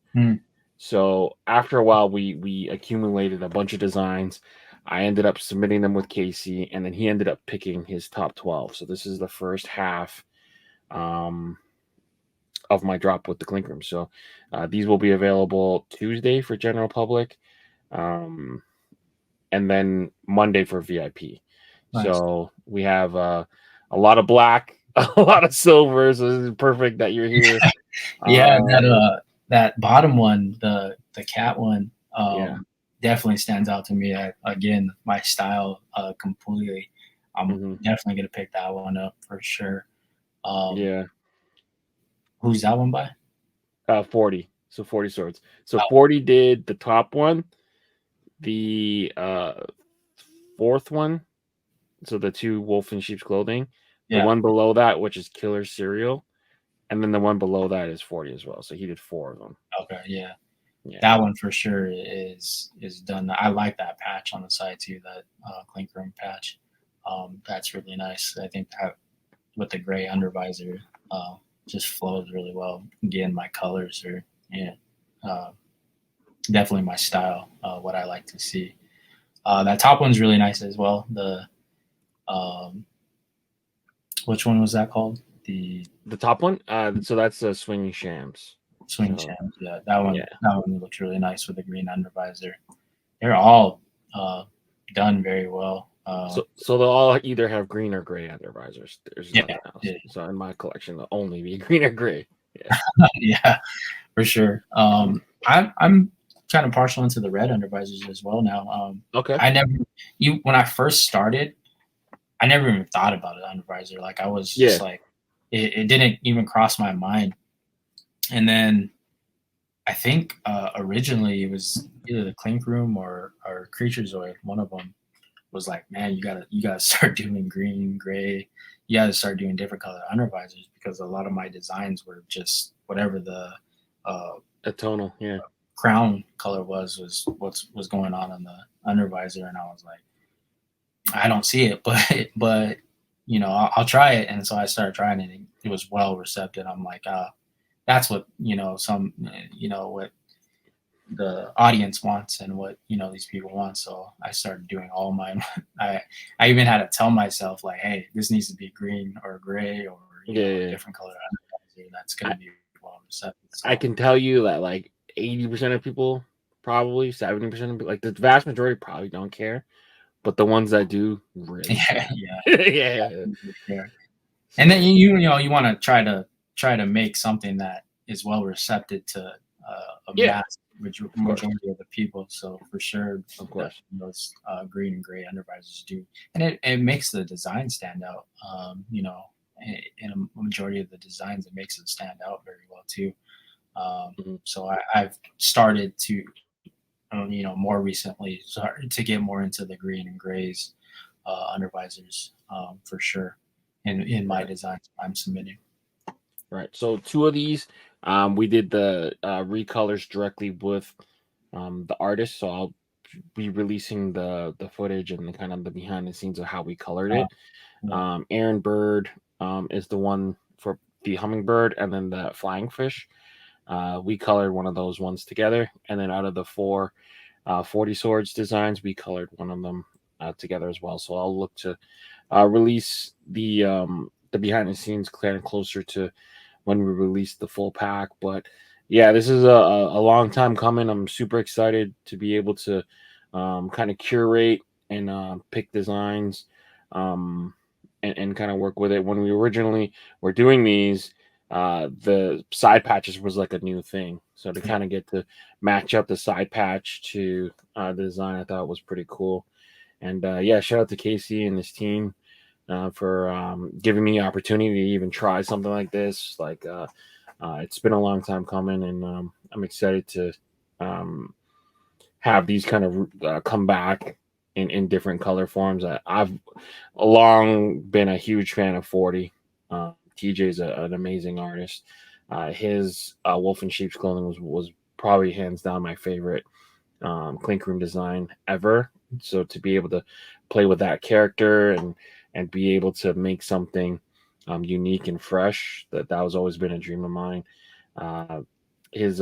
So after a while, we accumulated a bunch of designs. I ended up submitting them with Casey, and then he ended up picking his top 12. So this is the first half of my drop with the Clink Room. So these will be available Tuesday for general public, and then Monday for VIP. Nice. So we have a lot of black, a lot of silver. So this is perfect that you're here. Yeah, that bottom one, the cat one, definitely stands out to me. Again, my style completely. I'm definitely gonna pick that one up for sure. Who's that one by? 40. So 40 swords. So 40 did the top one, the fourth one. So the two wolf in sheep's clothing. The one below that, which is Killer Cereal, and then the one below that is 40 as well. So he did 4 of them. Okay, yeah. That one for sure is done. I like that patch on the side too, that Clink Room patch. That's really nice. I think that with the gray under visor just flows really well. Again, my colors are definitely my style, what I like to see. That top one's really nice as well. The which one was that called? The top one? So that's Swinging Shams. Shams, yeah. That one looks really nice with the green under visor. They're all done very well. So they'll all either have green or gray under visors. There's nothing else. Yeah. So in my collection, they'll only be green or gray. Yeah, yeah, for sure. I'm kind of partial into the red under visors as well now. Okay. When I first started, I never even thought about it under visor. Like I was just like, it didn't even cross my mind. And then I think originally it was either the Clink Room or Creaturezoid. One of them was like, man, you gotta start doing green, gray. You gotta start doing different color under visors, because a lot of my designs were just whatever the tonal, crown color was what's going on the under visor. And I was like, I don't see it, but I'll try it. And so I started trying it, and it was well received. I'm like, that's what what the audience wants and what these people want. So I started doing all mine. I even had to tell myself, like, hey, this needs to be green or gray or a different color. That's gonna be well received. So, I can tell you that like 80% of people, probably 70% of people, like the vast majority probably don't care, but the ones that do really yeah. And then you want to try to make something that is well received to a mass majority of the people. So for sure, of course, those green and gray under visors do, and it makes the design stand out. in a majority of the designs, it makes it stand out very well too. Mhm. So I've started to, more recently started to get more into the green and grays undervisors for sure in my Right. designs I'm submitting. Right. So two of these, we did the recolors directly with the artist. So I'll be releasing the footage and the kind of the behind the scenes of how we colored Uh, it. yeah. Aaron Bird is the one for the hummingbird, and then the flying fish. We colored one of those ones together, and then out of the four 40 swords designs, we colored one of them together as well. So I'll look to release the behind the scenes kind of closer to when we release the full pack. But yeah, this is a long time coming. I'm super excited to be able to kind of curate and pick designs and kind of work with it. When we originally were doing these, the side patches was like a new thing. So to kind of get to match up the side patch to the design, I thought was pretty cool. And yeah, shout out to Casey and his team for giving me opportunity to even try something like this. Like it's been a long time coming, and I'm excited to um, have these kind of come back in different color forms. I've long been a huge fan of 40. TJ's an amazing artist. His Wolf in Sheep's Clothing was probably hands down my favorite Clink Room design ever. So to be able to play with that character and be able to make something unique and fresh, that was always been a dream of mine. His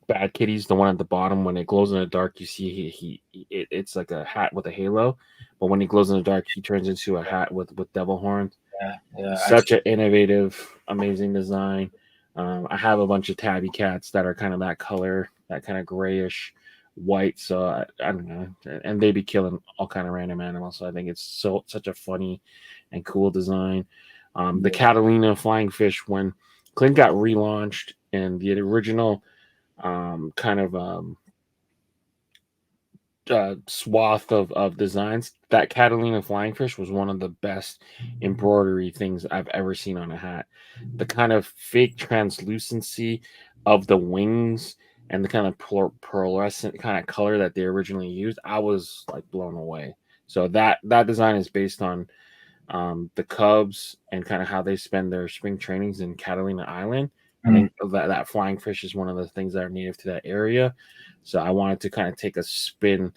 Bad Kitties, the one at the bottom, when it glows in the dark, you see it's like a hat with a halo, but when he glows in the dark, he turns into a hat with devil horns. Yeah, yeah. Such an innovative, amazing design. I have a bunch of tabby cats that are kind of that color, that kind of grayish white. So I don't know, and they be killing all kind of random animals. So I think it's such a funny and cool design. The Catalina flying fish, when Clint got relaunched and the original kind of swath of designs, that Catalina flying fish was one of the best embroidery things I've ever seen on a hat. The kind of fake translucency of the wings and the kind of pearlescent kind of color that they originally used, I was like blown away. So that design is based on the Cubs and kind of how they spend their spring trainings in Catalina Island. I Mm, think that flying fish is one of the things that are native to that area. So I wanted to kind of take a spin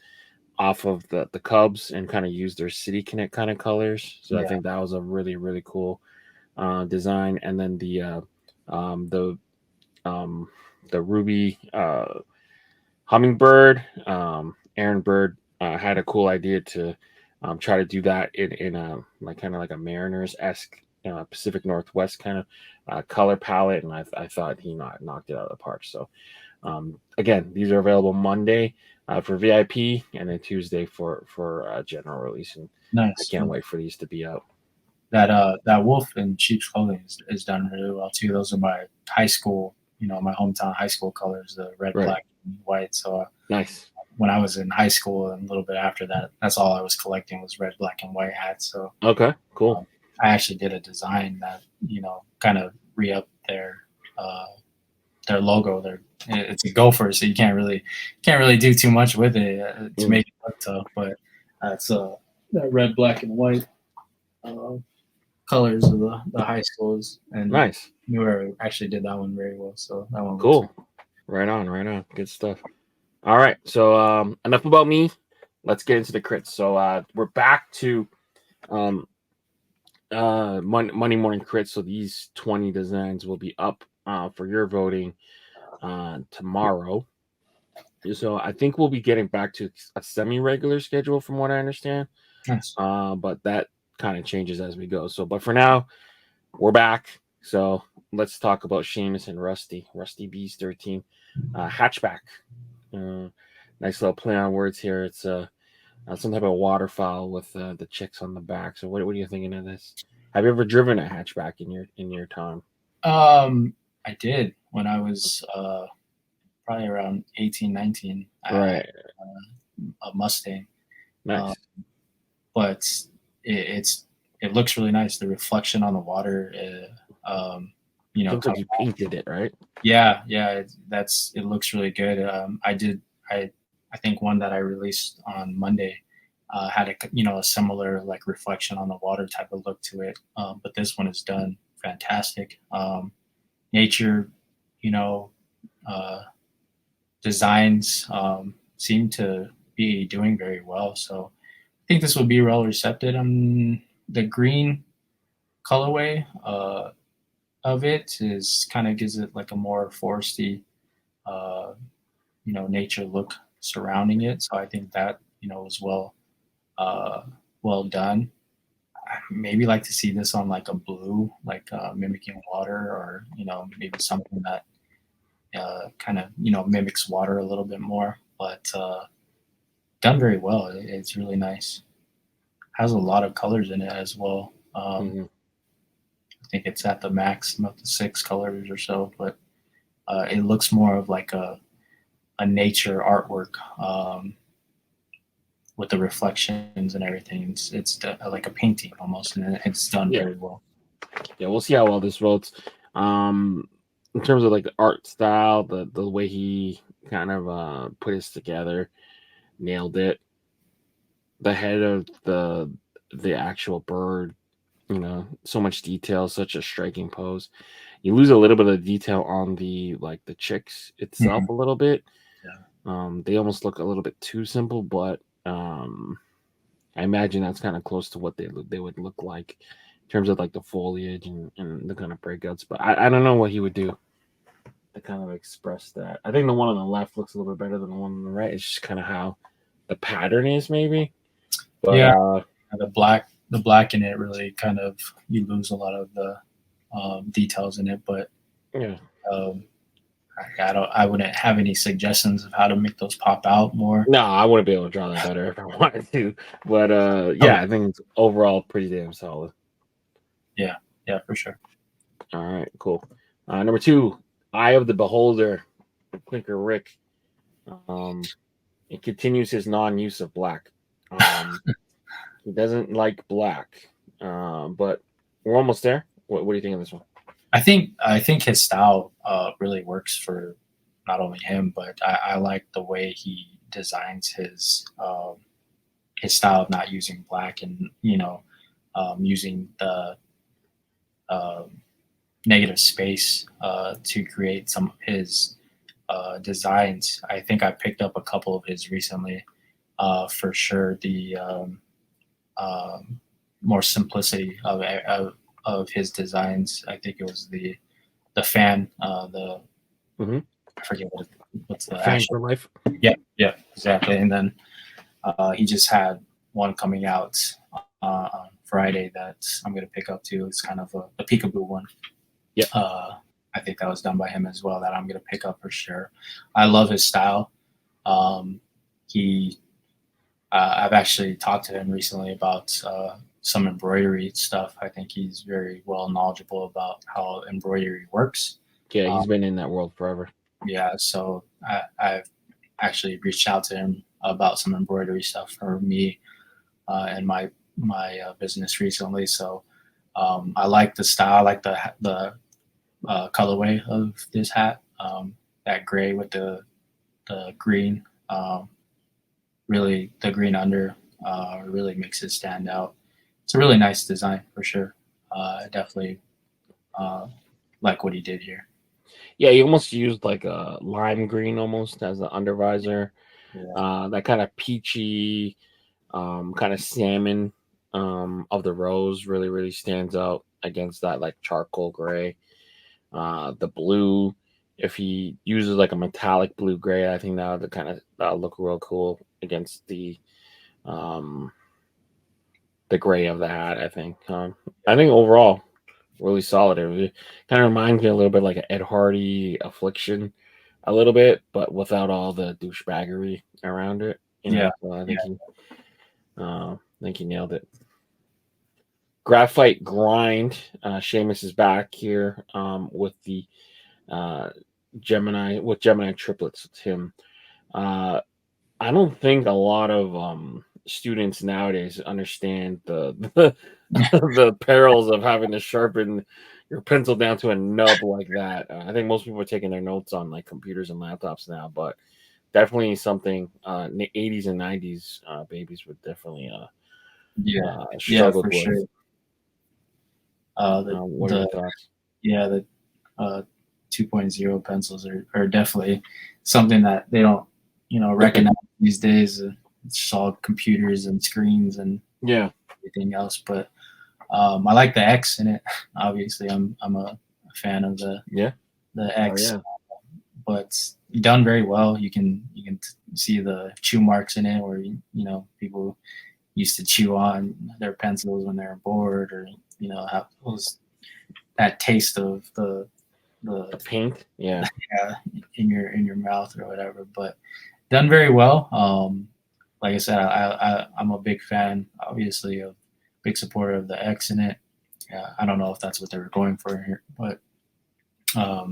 off of the Cubs and kind of use their City Connect kind of colors. So I yeah, think that was a really really cool design. And then um, the um, the ruby hummingbird, Aaron Bird had a cool idea to try to do that in a like kind of like a Mariners esque Pacific Northwest kind of color palette, and I thought he knocked it out of the park. So again, these are available Monday for VIP, and then Tuesday for general release. And I nice. can't wait for these to be out. That wolf in sheep's clothing is done really well too. Those are my high school, my hometown high school colors, the red, Right, black, and white. So nice. when I was in high school and a little bit after that, that's all I was collecting was red, black, and white hats. So Okay, cool. I actually did a design that kind of re-upped their logo. It's a gopher, so you can't really do too much with it to Mm, make it look tough. But it's that red, black, and white uh, colors of the high schools, and nice, Newer actually did that one very well. So that one looks cool. Right on, right on. Good stuff. All right. So enough about me. Let's get into the crits. So we're back to um Monday Morning Critz. So these 20 designs will be up for your voting tomorrow. So I think we'll be getting back to a semi-regular schedule from what I understand. nice. But that kind of changes as we go. So but for now, we're back. So let's talk about Seamus and Rusty B's 13 hatchback. Uh, nice little play on words here. It's some type of waterfowl with the chicks on the back. So what are you thinking of this? Have you ever driven a hatchback in your time? I did when I was probably around 18, 19. I had Right. a Mustang, uh, Nice. but it's it looks really nice. The reflection on the water, Looks like coming you painted it, right? yeah, it looks really good. I think one that I released on Monday had a similar like reflection on the water type of look to it. But this one is done fantastic. Nature, you know, uh, designs seem to be doing very well. So I think this will be well received. The green colorway of it is kind of gives it like a more foresty, uh, nature look surrounding it. So I think that was uh, well done. I maybe like to see this on like a blue, like mimicking water, or maybe something that kind of mimics water a little bit more. But done very well. It's really nice. Has a lot of colors in it as well. Mm-hmm. I think it's at the max of the 6 colors or so, but it looks more of like a nature artwork with the reflections and everything. It's like a painting almost, and it's done Yeah. very well. Yeah, we'll see how well this votes. In terms of like the art style, the way he kind of put this together, nailed it. The head of the actual bird, so much detail, such a striking pose. You lose a little bit of detail on the chicks itself Mhm. a little bit. Yeah. They almost look a little bit too simple, but I imagine that's kind of close to what they would look like in terms of like the foliage and the kind of breakouts. But I don't know what he would do to kind of express that. I think the one on the left looks a little bit better than the one on the right. It's just kind of how the pattern is, maybe. But Yeah, the black in it really kind of you lose a lot of the details in it, but yeah, um, I wouldn't have any suggestions of how to make those pop out more. no, I wouldn't be able to draw that better if I wanted to. But Oh yeah, I think it's overall pretty damn solid. yeah, yeah, for sure. All right, cool. Number 2, Eye of the Beholder, Clinker Rick. It continues his non-use of black. He doesn't like black, but we're almost there. What do you think of this one? I think his style really works for not only him, but I like the way he designs his style of not using black, and using the negative space to create some of his designs. I think I picked up a couple of his recently. For sure, the more simplicity of his designs. I think it was the fan, Mm-hmm. I forget what's the Fan actual. for life. Yeah, exactly. And then he just had one coming out on Friday that I'm going to pick up too. It's kind of a peekaboo one. Yeah. I think that was done by him as well. That I'm going to pick up for sure. I love his style. He, I've actually talked to him recently about some embroidery stuff. I think he's very well knowledgeable about how embroidery works. Yeah, he's been in that world forever. Yeah, so I've actually reached out to him about some embroidery stuff for me and my business recently. So I like the style, I like the colorway of this hat. That gray with the green, really the green under really makes it stand out. It's a really nice design for sure. I definitely like what he did here. Yeah, he almost used like a lime green almost as the undervisor. Yeah. That kind of peachy, kind of salmon of the rose really stands out against that like charcoal gray. The blue, if he uses like a metallic blue gray, I think that would kind of that'll look real cool against the gray of the hat. I think overall really solid. It kind of reminds me a little bit like an Ed Hardy Affliction, a little bit, but without all the douchebaggery around it. Yeah. So I think he nailed it. Graphite Grind. Seamus is back here with the Gemini triplets with him. I don't think a lot of students nowadays understand the perils of having to sharpen your pencil down to a nub like that. I think most people are taking their notes on like computers and laptops now, but definitely something in the 80s and 90s babies would definitely Yeah, yeah, struggled for with. sure. What are your thoughts? The 2.0 pencils are definitely something that they don't, recognize these days. It's just all computers and screens and Yeah. everything else. But I like the X in it. Obviously, I'm a fan of the X, but done very well. You can see the chew marks in it, where people used to chew on their pencils when they're bored, or have that taste of the paint, yeah, in your mouth or whatever. But done very well. Like I said, I'm a big fan, obviously, of big supporter of the X in it. I don't know if that's what they were going for here, but I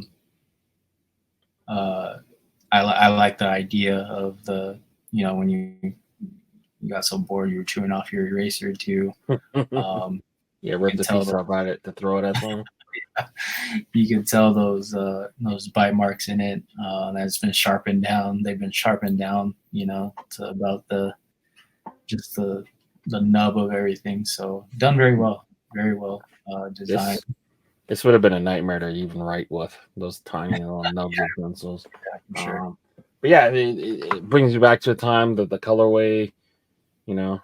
like the idea of the when you got so bored you were chewing off your eraser too. Rip the piece off at it to throw it at them. You can tell those bite marks in it that's been sharpened down. They've been sharpened down, to about the nub of everything. So done very well designed. This would have been a nightmare to even write with those tiny little nubs of pencils. Yeah, sure. But yeah, it brings you back to a time that the colorway,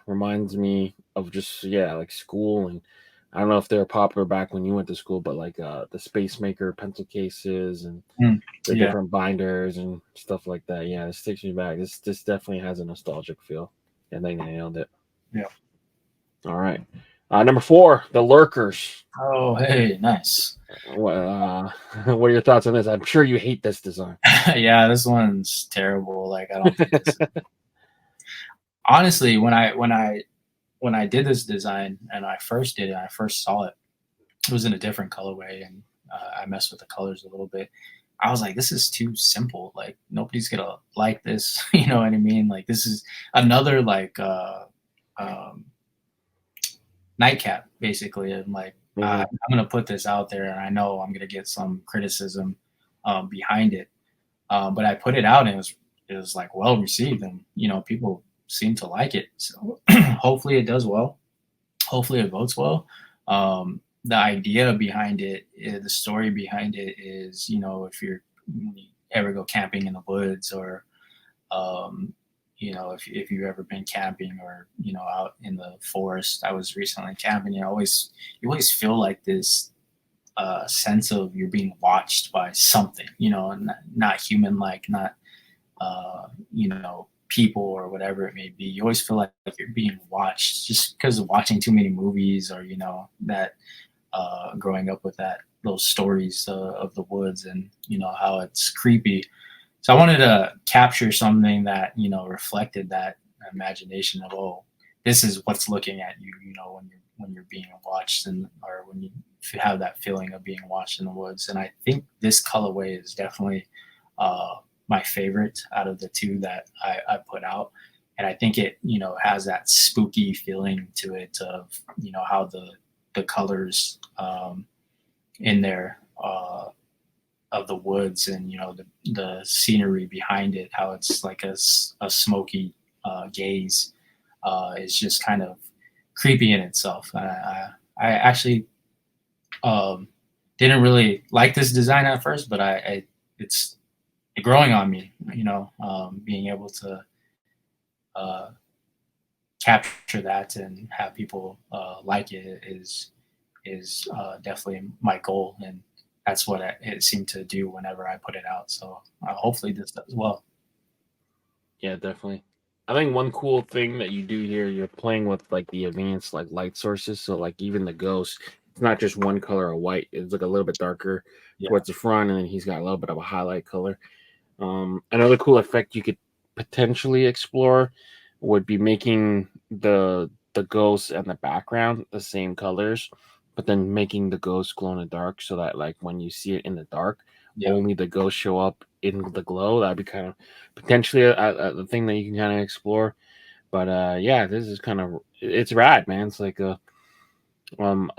reminds me of just like school. And I don't know if they were popular back when you went to school, but like the Space Maker pencil cases and the different binders and stuff like that. Yeah, this takes me back. This definitely has a nostalgic feel. I think they nailed it. Yeah. All right. Number 4, the Lurkers. Oh, hey, nice. What are your thoughts on this? I'm sure you hate this design. Yeah, this one's terrible. Like, I don't think this honestly, when I did this design and I first did it, I first saw it, it was in a different colorway, and I messed with the colors a little bit. I was like, this is too simple. Like, nobody's gonna like this. You know what I mean? Like, this is another like nightcap, basically. I'm like, I'm gonna put this out there, and I know I'm gonna get some criticism behind it. But I put it out, and it was like well received, and people seem to like it. So hopefully it does well. Hopefully it votes well. The idea behind it, the story behind it is, if you ever go camping in the woods, or if you've ever been camping, or out in the forest. I was recently camping. You always feel like this sense of you're being watched by something, not human, like not people or whatever it may be. You always feel like you're being watched, just because of watching too many movies, or that growing up with those stories of the woods, and how it's creepy. So I wanted to capture something that reflected that imagination of, oh, this is what's looking at you, when you're being watched, or when you have that feeling of being watched in the woods. And I think this colorway is definitely my favorite out of the two that I put out. And I think it has that spooky feeling to it, of how the colors in there of the woods, and the scenery behind it, how it's like a smoky gaze, is just kind of creepy in itself. I actually didn't really like this design at first, but it's growing on me. Being able to capture that and have people like it is definitely my goal, and that's what it seemed to do whenever I put it out. So hopefully this does well. Yeah, definitely. I think one cool thing that you do here, you're playing with like the advanced like light sources. So like even the ghost, it's not just one color of white. It's like a little bit darker towards the front, and then he's got a little bit of a highlight color. Another cool effect you could potentially explore would be making the ghost and the background the same colors, but then making the ghost glow in the dark, so that like when you see it in the dark, only the ghosts show up in the glow. That'd be kind of potentially the thing that you can kind of explore. But yeah, this is it's rad, man. It's like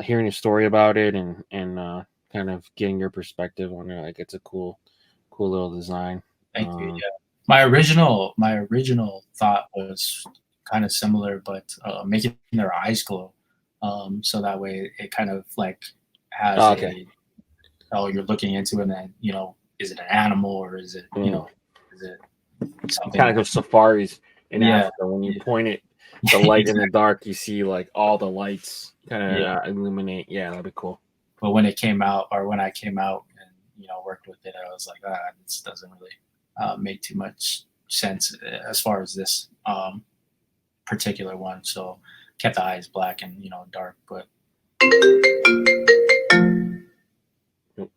hearing a story about it and kind of getting your perspective on it. Like it's a cool little design. Thank you. Yeah. My original thought was kind of similar, but making their eyes glow, so that way it kind of like has Okay. you're looking into it, and then is it an animal or is it is it something Kind of that, go safaris in yeah, Africa. When you yeah. point it, the light in the Exactly. dark, you see like all the lights kind of Yeah. illuminate. Yeah, that'd be cool. But when it came out, or when I came out and worked with it, I was like, this doesn't really make too much sense as far as this particular one. So kept the eyes black and dark. But Yep.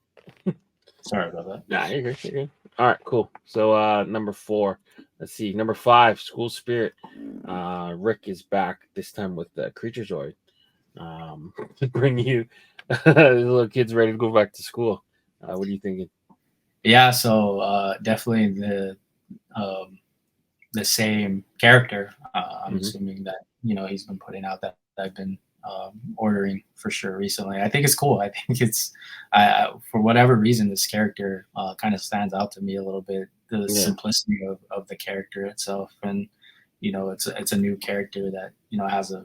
sorry about that. Nah, you're good. You're good. All right, cool. So number 4. Let's see. Number 5, School Spirit. Rick is back this time with the Creature Zoid. To bring you little kids ready to go back to school. What are you thinking? Yeah. So definitely the same character. I'm assuming that he's been putting out that I've been ordering for sure recently. I think it's cool. I think it's for whatever reason this character kind of stands out to me a little bit. The simplicity of the character itself, and it's a new character that has a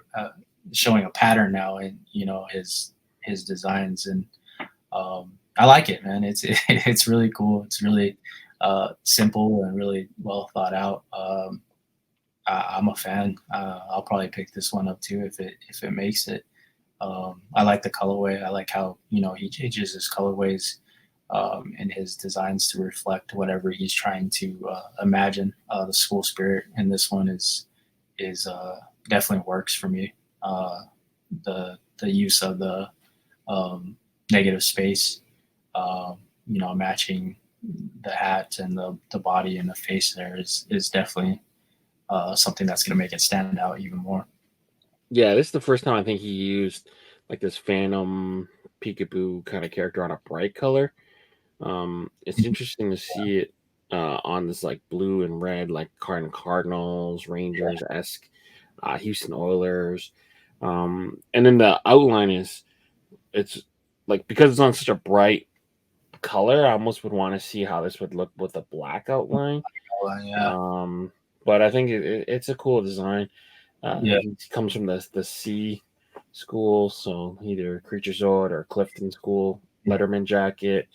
showing a pattern now in his designs, and I like it, man. It's really cool. It's really simple and really well thought out. I'm a fan. I'll probably pick this one up too if it makes it. I like the colorway. I like how he changes his colorways and his designs to reflect whatever he's trying to imagine. The school spirit in this one is definitely works for me. The use of the negative space, matching the hat and the body and the face there is definitely something that's going to make it stand out even more. Yeah, this is the first time I think he used like this phantom peekaboo kind of character on a bright color. It's interesting to see it on this like blue and red, like Cardinals, Rangers esque, Houston Oilers, and then the outline it's like because it's on such a bright color, I almost would want to see how this would look with a black outline. Yeah. But I think it's a cool design. Yeah. He comes from the C school, so either Creature Zord or Clifton School, Letterman jacket.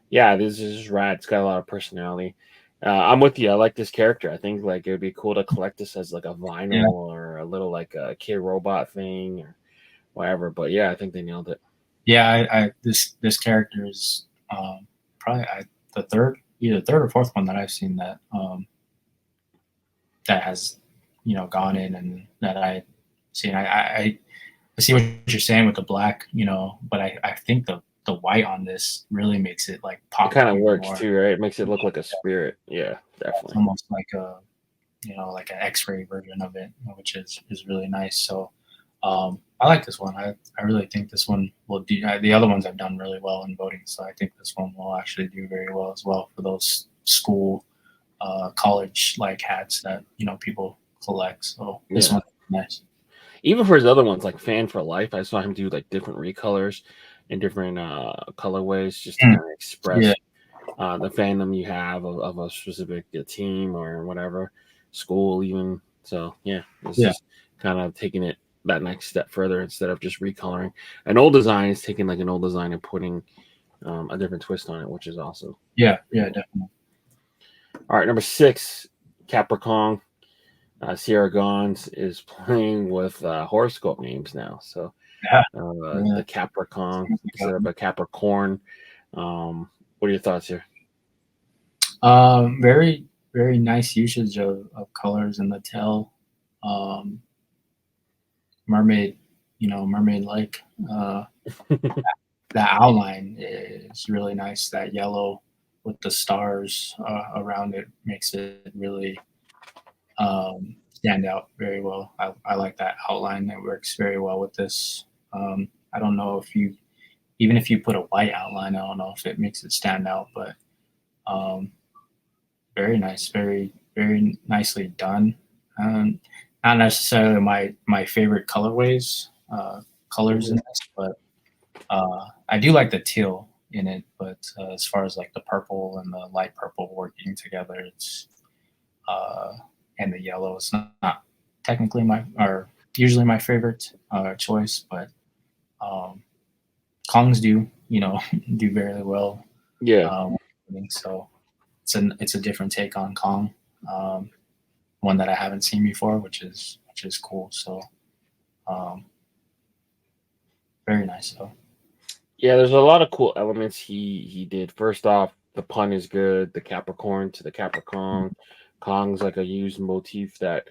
Yeah, this is rad. It's got a lot of personality. I'm with you. I like this character. I think like it would be cool to collect this as like a vinyl or a little like a K Robot thing or whatever. But yeah, I think they nailed it. Yeah, this character is probably either third or fourth one that I've seen that that has gone in and that I seen. I see what you're saying with the black, but I think the white on this really makes it like pop. It kind of works more. too, right? It makes it look like a spirit. Yeah, definitely. It's almost like a like an X-ray version of it, which is really nice. So I like this one. I really think this one will do. The other ones I've done really well in voting, so I think this one will actually do very well as well for those school, college like hats that people collect. So this one's nice. Even for his other ones, like Fan for Life, I saw him do like different recolors and different colorways just to kind of express the fandom you have of a specific team or whatever school, even. So yeah, it's just kind of taking it that next step further instead of just recoloring an old design. Is taking like an old design and putting a different twist on it, which is awesome. Yeah, definitely. All right, number 6, Capricorn. Sierra Gons is playing with horoscope names now. So the Capricorn instead of a Capricorn. What are your thoughts here? Very, very nice usage of colors in the tail. Mermaid, mermaid like. The outline is really nice. That yellow with the stars around it makes it really stand out very well. I like that outline. It works very well with this. I don't know if even if you put a white outline, I don't know if it makes it stand out, but very nice, very, very nicely done. not necessarily my favorite colorways, colors in this, but I do like the teal in it. But as far as like the purple and the light purple working together, it's uh, and the yellow, it's not technically or usually my favorite choice, but um, Kongs do do very well. Yeah. I think so. It's a different take on Kong, um, one that I haven't seen before, which is cool. So um, very nice though. Yeah, there's a lot of cool elements he did. First off, the pun is good. The Capricorn to the Capricorn. Kong's like a used motif that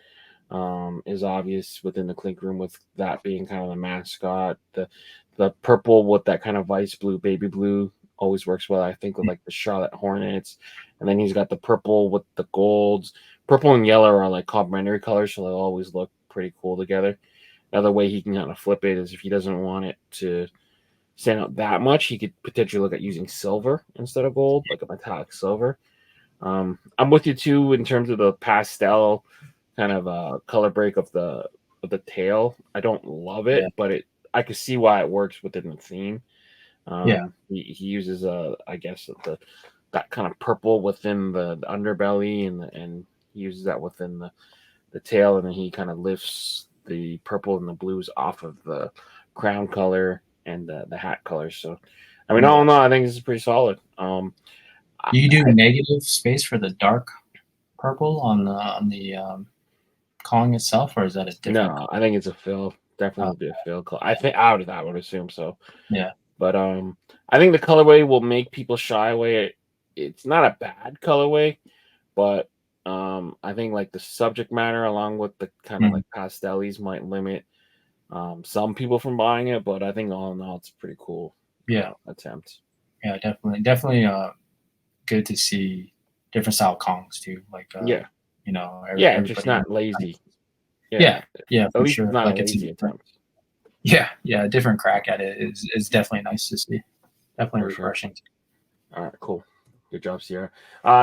is obvious within the Clink Room, with that being kind of the mascot. The purple with that kind of vice blue, baby blue always works well, I think, with like the Charlotte Hornets. And then he's got the purple with the golds. Purple and yellow are like complementary colors, so they'll always look pretty cool together. Another way he can kind of flip it is if he doesn't want it to stand out that much, he could potentially look at using silver instead of gold, like a metallic silver. I'm with you too in terms of the pastel kind of color break of the tail. I don't love it, Yeah, but I can see why it works within the theme. yeah, He uses I guess that kind of purple within the underbelly, and he uses that within the tail, and then he kind of lifts the purple and the blues off of the crown color and the hat colors. So, I mean, all yeah. in all, I think this is pretty solid. Do you do negative space for the dark purple on the Kong itself, or is that a different No, color? I think it's a fill. Definitely Oh, would be a fill. I think I would assume so. yeah, But I think the colorway will make people shy away. It's not a bad colorway, but I think like the subject matter along with the kind of mm, like pastellis might limit some people from buying it. But I think all in all, it's a pretty cool yeah, attempt. yeah. Definitely. Good to see different style Kongs too. Like Yeah, yeah, just everybody. not lazy. Yeah, Yeah, yeah, at for least it's sure. not a Like it's a lazy different. attempt Yeah, a different crack at it is definitely nice to see. Definitely for sure. refreshing. All right, cool. Good job, Sierra.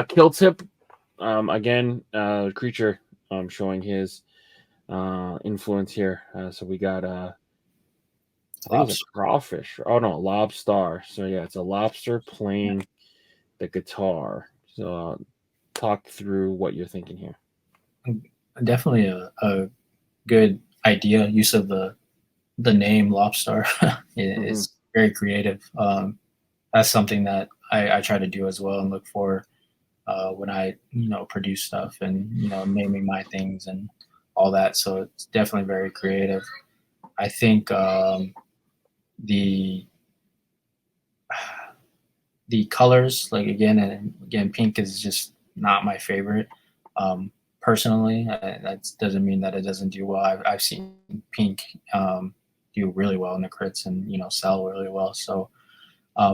Kill tip. Again, creature. Showing his influence here. So we got I think it's a Lobster. crawfish. Oh no, lobster. So yeah, it's a lobster playing the guitar. So talk through what you're thinking here. Definitely a good idea. Use of the name Lobster Mm-hmm. is very creative. That's something that I try to do as well and look for when I produce stuff and naming my things and all that. So it's definitely very creative. I think the the colors, like again and again, pink is just not my favorite. Personally, that doesn't mean that it doesn't do well. I've seen pink do really well in the crits and sell really well. So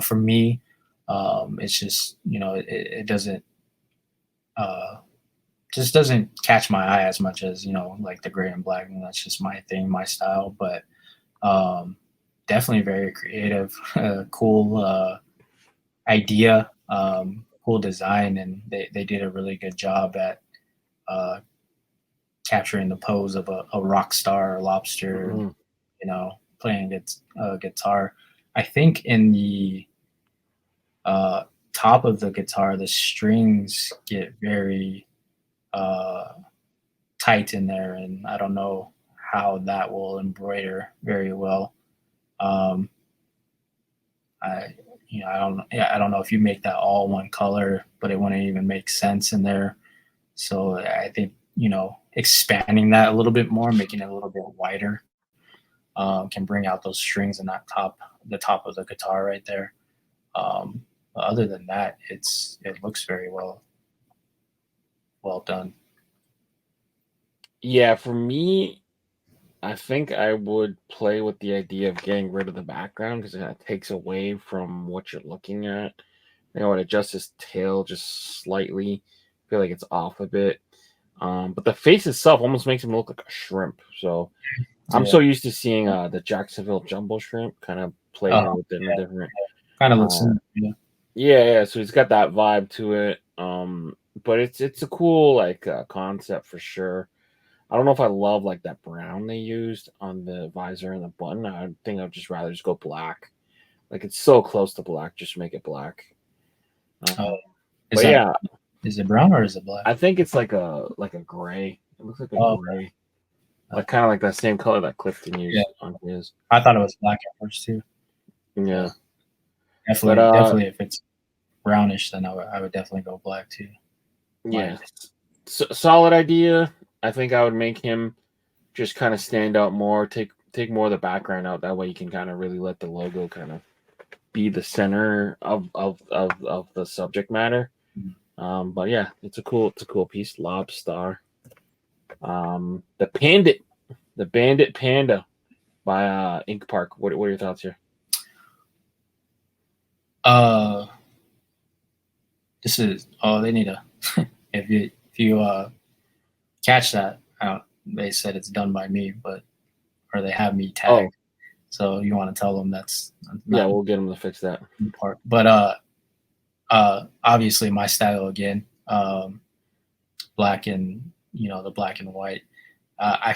for me, it's just it doesn't uh, just doesn't catch my eye as much as like the gray and black, and that's just my thing, my style. But um, definitely very creative, cool idea, cool design, and they did a really good job at uh, capturing the pose of a rock star or lobster, and Mm-hmm. playing guitar. I think in the uh, top of the guitar, the strings get very uh, tight in there, and I don't know how that will embroider very well. Um, I I don't know if you make that all one color, but it wouldn't even make sense in there. So I think expanding that a little bit more, making it a little bit wider, can bring out those strings in the top of the guitar right there. But other than that, it looks very well done. Yeah, for me, I think I would play with the idea of getting rid of the background because it kind of takes away from what you're looking at. I would adjust his tail just slightly. I feel like it's off a bit. But the face itself almost makes him look like a shrimp. So I'm Yeah. so used to seeing the Jacksonville jumbo shrimp kind of play here within a Yeah. different. Kind of looks Uh, similar. Yeah. yeah. So he's got that vibe to it. But it's a cool like concept for sure. I don't know if I love like that brown they used on the visor and the button. I think I'd just rather just go black. Like it's so close to black, just make it black. Oh, is But that yeah, is it brown or is it black? I think it's like a gray. It looks like a Oh, gray, like kind of like that same color that Clifton used yeah. on his. I thought it was black at first too. Yeah, Definitely, but definitely. If it's brownish, then I would definitely go black too. yeah, solid idea. I think I would make him just kind of stand out more. Take more of the background out. That way you can kind of really let the logo kind of be the center of the subject matter. But yeah, it's a cool piece. Lobstar. The Bandit Panda by Ink Park. What are your thoughts here? This is they need a if you catch that, they said it's done by me, or they have me tagged. So you want to tell them that's yeah, we'll get them to fix that part. But obviously my style again, black and the black and white. I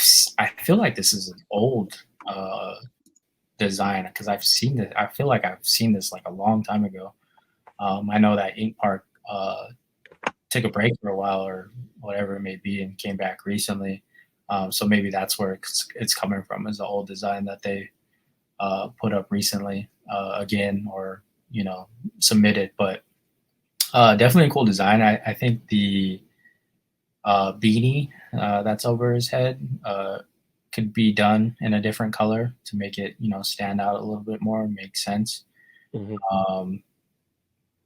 feel like this is an old design because I've seen it. I feel like I've seen this like a long time ago. I know that Ink Park took a break for a while or whatever it may be and came back recently. So maybe that's where it's coming from, is the old design that they put up recently again, or submitted. But definitely a cool design. I think the beanie that's over his head could be done in a different color to make it stand out a little bit more and make sense.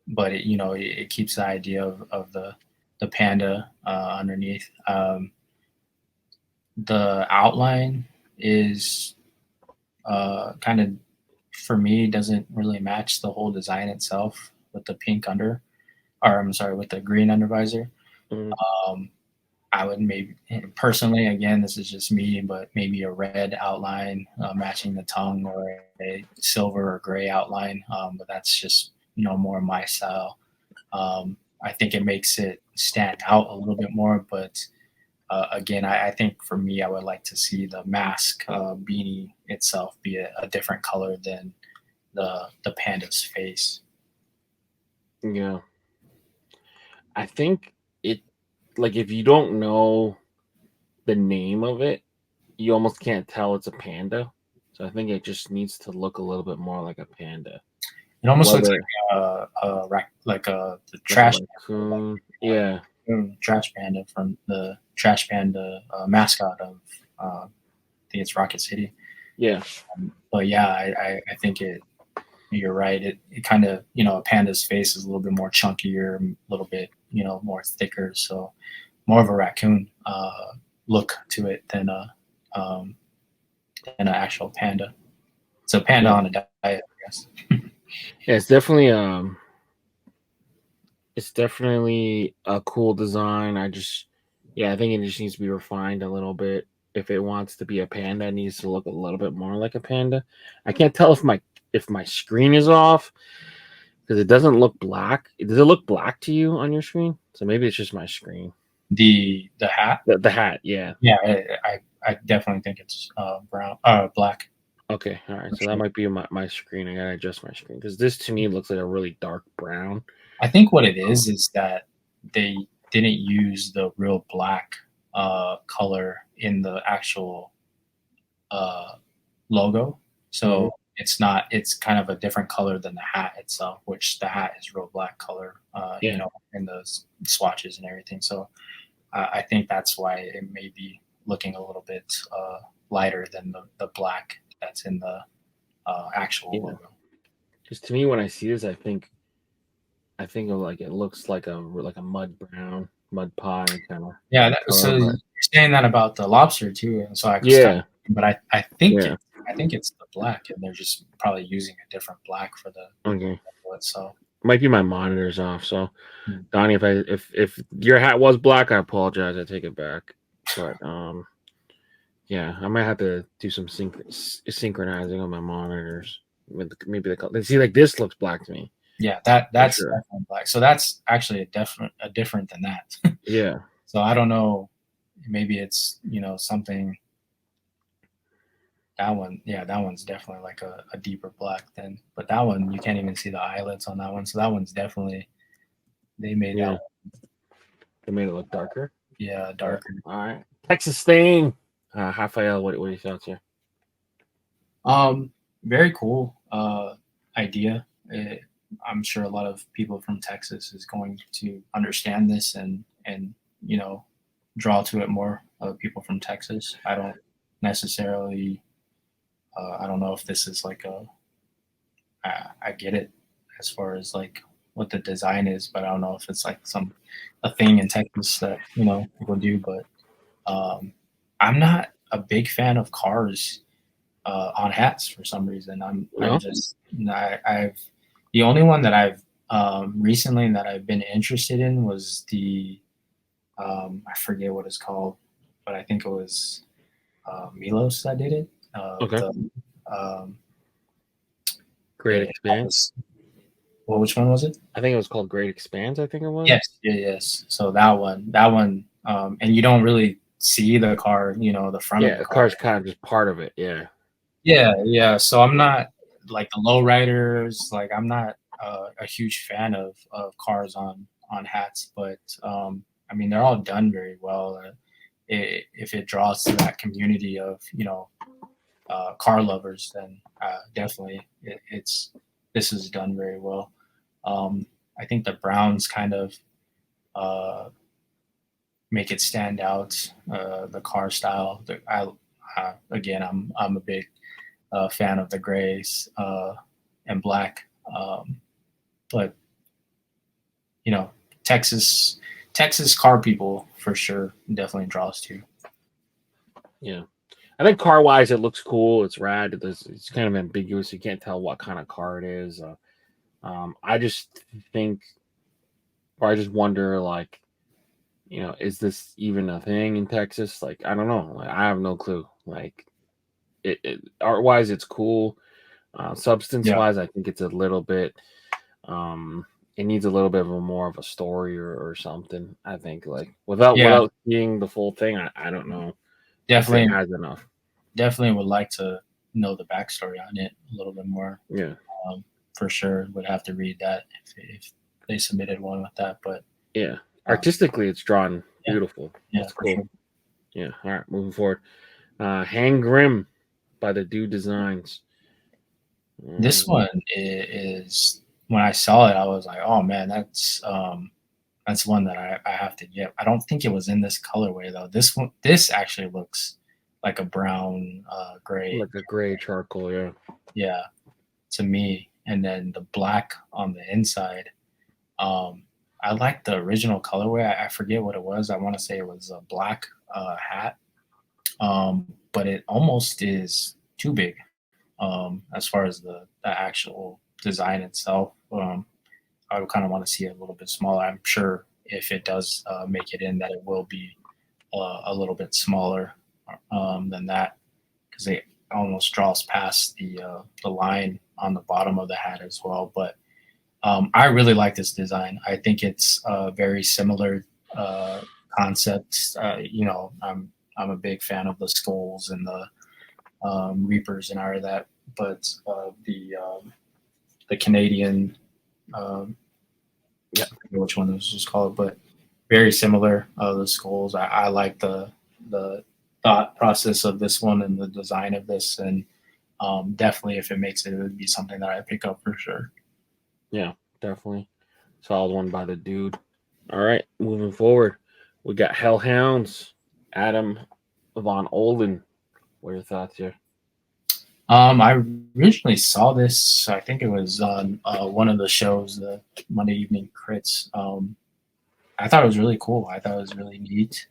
But it keeps the idea of the panda underneath. The outline is kind of, for me, doesn't really match the whole design itself with the pink under, or I'm sorry, with the green undervisor. I would maybe, personally, again, this is just me, but maybe a red outline matching the tongue, or a silver or gray outline. But that's just more my style. I think it makes it stand out a little bit more. But again, I think for me, I would like to see the mask beanie itself be a different color than the panda's face. Yeah, I think it, like, if you don't know the name of it, you almost can't tell it's a panda. So I think it just needs to look a little bit more like a panda. It almost looks like the trash raccoon. Yeah, trash panda from the Trash Panda mascot of I think it's Rocket City. Yeah. But yeah, I think you're right. It kind of, a panda's face is a little bit more chunkier, a little bit, more thicker. So more of a raccoon look to it than an actual panda. It's a panda on a diet, I guess. Yeah, it's definitely a cool design. I think it just needs to be refined a little bit. If it wants to be a panda, it needs to look a little bit more like a panda. I can't tell if my screen is off, because it doesn't look black. Does it look black to you on your screen? So maybe it's just my screen. The hat? The hat, yeah. Yeah, I definitely think it's black. Okay, all right. So that might be my screen. I gotta adjust my screen, because this to me looks like a really dark brown. I think what it is that they didn't use the real black color in the actual logo. So it's kind of a different color than the hat itself, which the hat is real black color, in the swatches and everything. So I think that's why it may be looking a little bit lighter than the black that's in the actual logo. Because to me, when I see this, I think of, like, it looks like a mud brown, mud pie kind of. Yeah. So you're saying that about the lobster too, and so I but I think it's the black, and they're just probably using a different black for the so. Might be my monitor's off. So, Donnie, if your hat was black, I apologize. I take it back. But yeah, I might have to do some synchronizing on my monitors with maybe the color. See, like, this looks black to me. Yeah, that's definitely black. So that's actually a different than that. Yeah. So I don't know maybe it's, something. That one, yeah, that one's definitely like a deeper black then. But that one, you can't even see the eyelets on that one. So that one's definitely, they made that Yeah, one, they made it look darker. yeah, darker. All right, Texas stain. Rafael, what are your thoughts here? Very cool idea. I'm sure a lot of people from Texas is going to understand this and draw to it more. People from Texas. I don't necessarily. I don't know if this is like I get it as far as like what the design is, but I don't know if it's like a thing in Texas that people do. But I'm not a big fan of cars on hats for some reason. No? I've the only one that I've recently that I've been interested in was the I forget what it's called, but I think it was Milos that did it. Okay. Um, Great it Expanse. well, which one was it? I think it was called Great Expanse. I think it was. Yes, yes. So that one, and you don't really see the car, the front of Yeah, the the car. car's kind of just part of it. Yeah. Yeah. So I'm not like the lowriders. Like I'm not a huge fan of cars on hats, but I mean they're all done very well. If it draws to that community of car lovers, then definitely this is done very well. I think the browns kind of make it stand out. The car style. Again, I'm a big fan of the grays and black, but Texas car people for sure definitely draws to. Yeah. I think car wise, it looks cool. It's rad. It's kind of ambiguous. You can't tell what kind of car it is. I just think, or I just wonder, like, is this even a thing in Texas? Like, I don't know. Like, I have no clue. Like, art wise, it's cool. Substance wise, I think it's a little bit. It needs a little bit of more of a story or something. I think, like, without seeing the full thing, I don't know. Definitely if it has enough. Definitely would like to know the backstory on it a little bit more. Yeah. For sure, would have to read that if they submitted one with that. But yeah, artistically, it's drawn beautiful. Yeah, that's cool. Sure. Yeah. All right, moving forward. Hang Grim by the Dude Designs. This one is when I saw it, I was like, oh man, that's one that I have to get. I don't think it was in this colorway though. This actually looks like a brown gray. Like a gray charcoal, yeah. Yeah, to me. And then the black on the inside. I like the original colorway. I forget what it was. I want to say it was a black hat. But it almost is too big as far as the actual design itself. I would kind of want to see it a little bit smaller. I'm sure if it does make it in, that it will be a little bit smaller than that, because it almost draws past the line on the bottom of the hat as well. But I really like this design. I think it's very similar concepts. I'm a big fan of the skulls and the reapers and all of that, but the Canadian, I forget which one this was called, but very similar. The skulls. I like the thought process of this one and the design of this, and definitely if it makes it, it would be something that I pick up for sure. Yeah, definitely. Solid one by the Dude. All right, moving forward, we got Hellhounds, Adam Von Olden. What are your thoughts here? I originally saw this. I think it was on one of the shows, the Monday Evening Critz. I thought it was really cool. I thought it was really neat.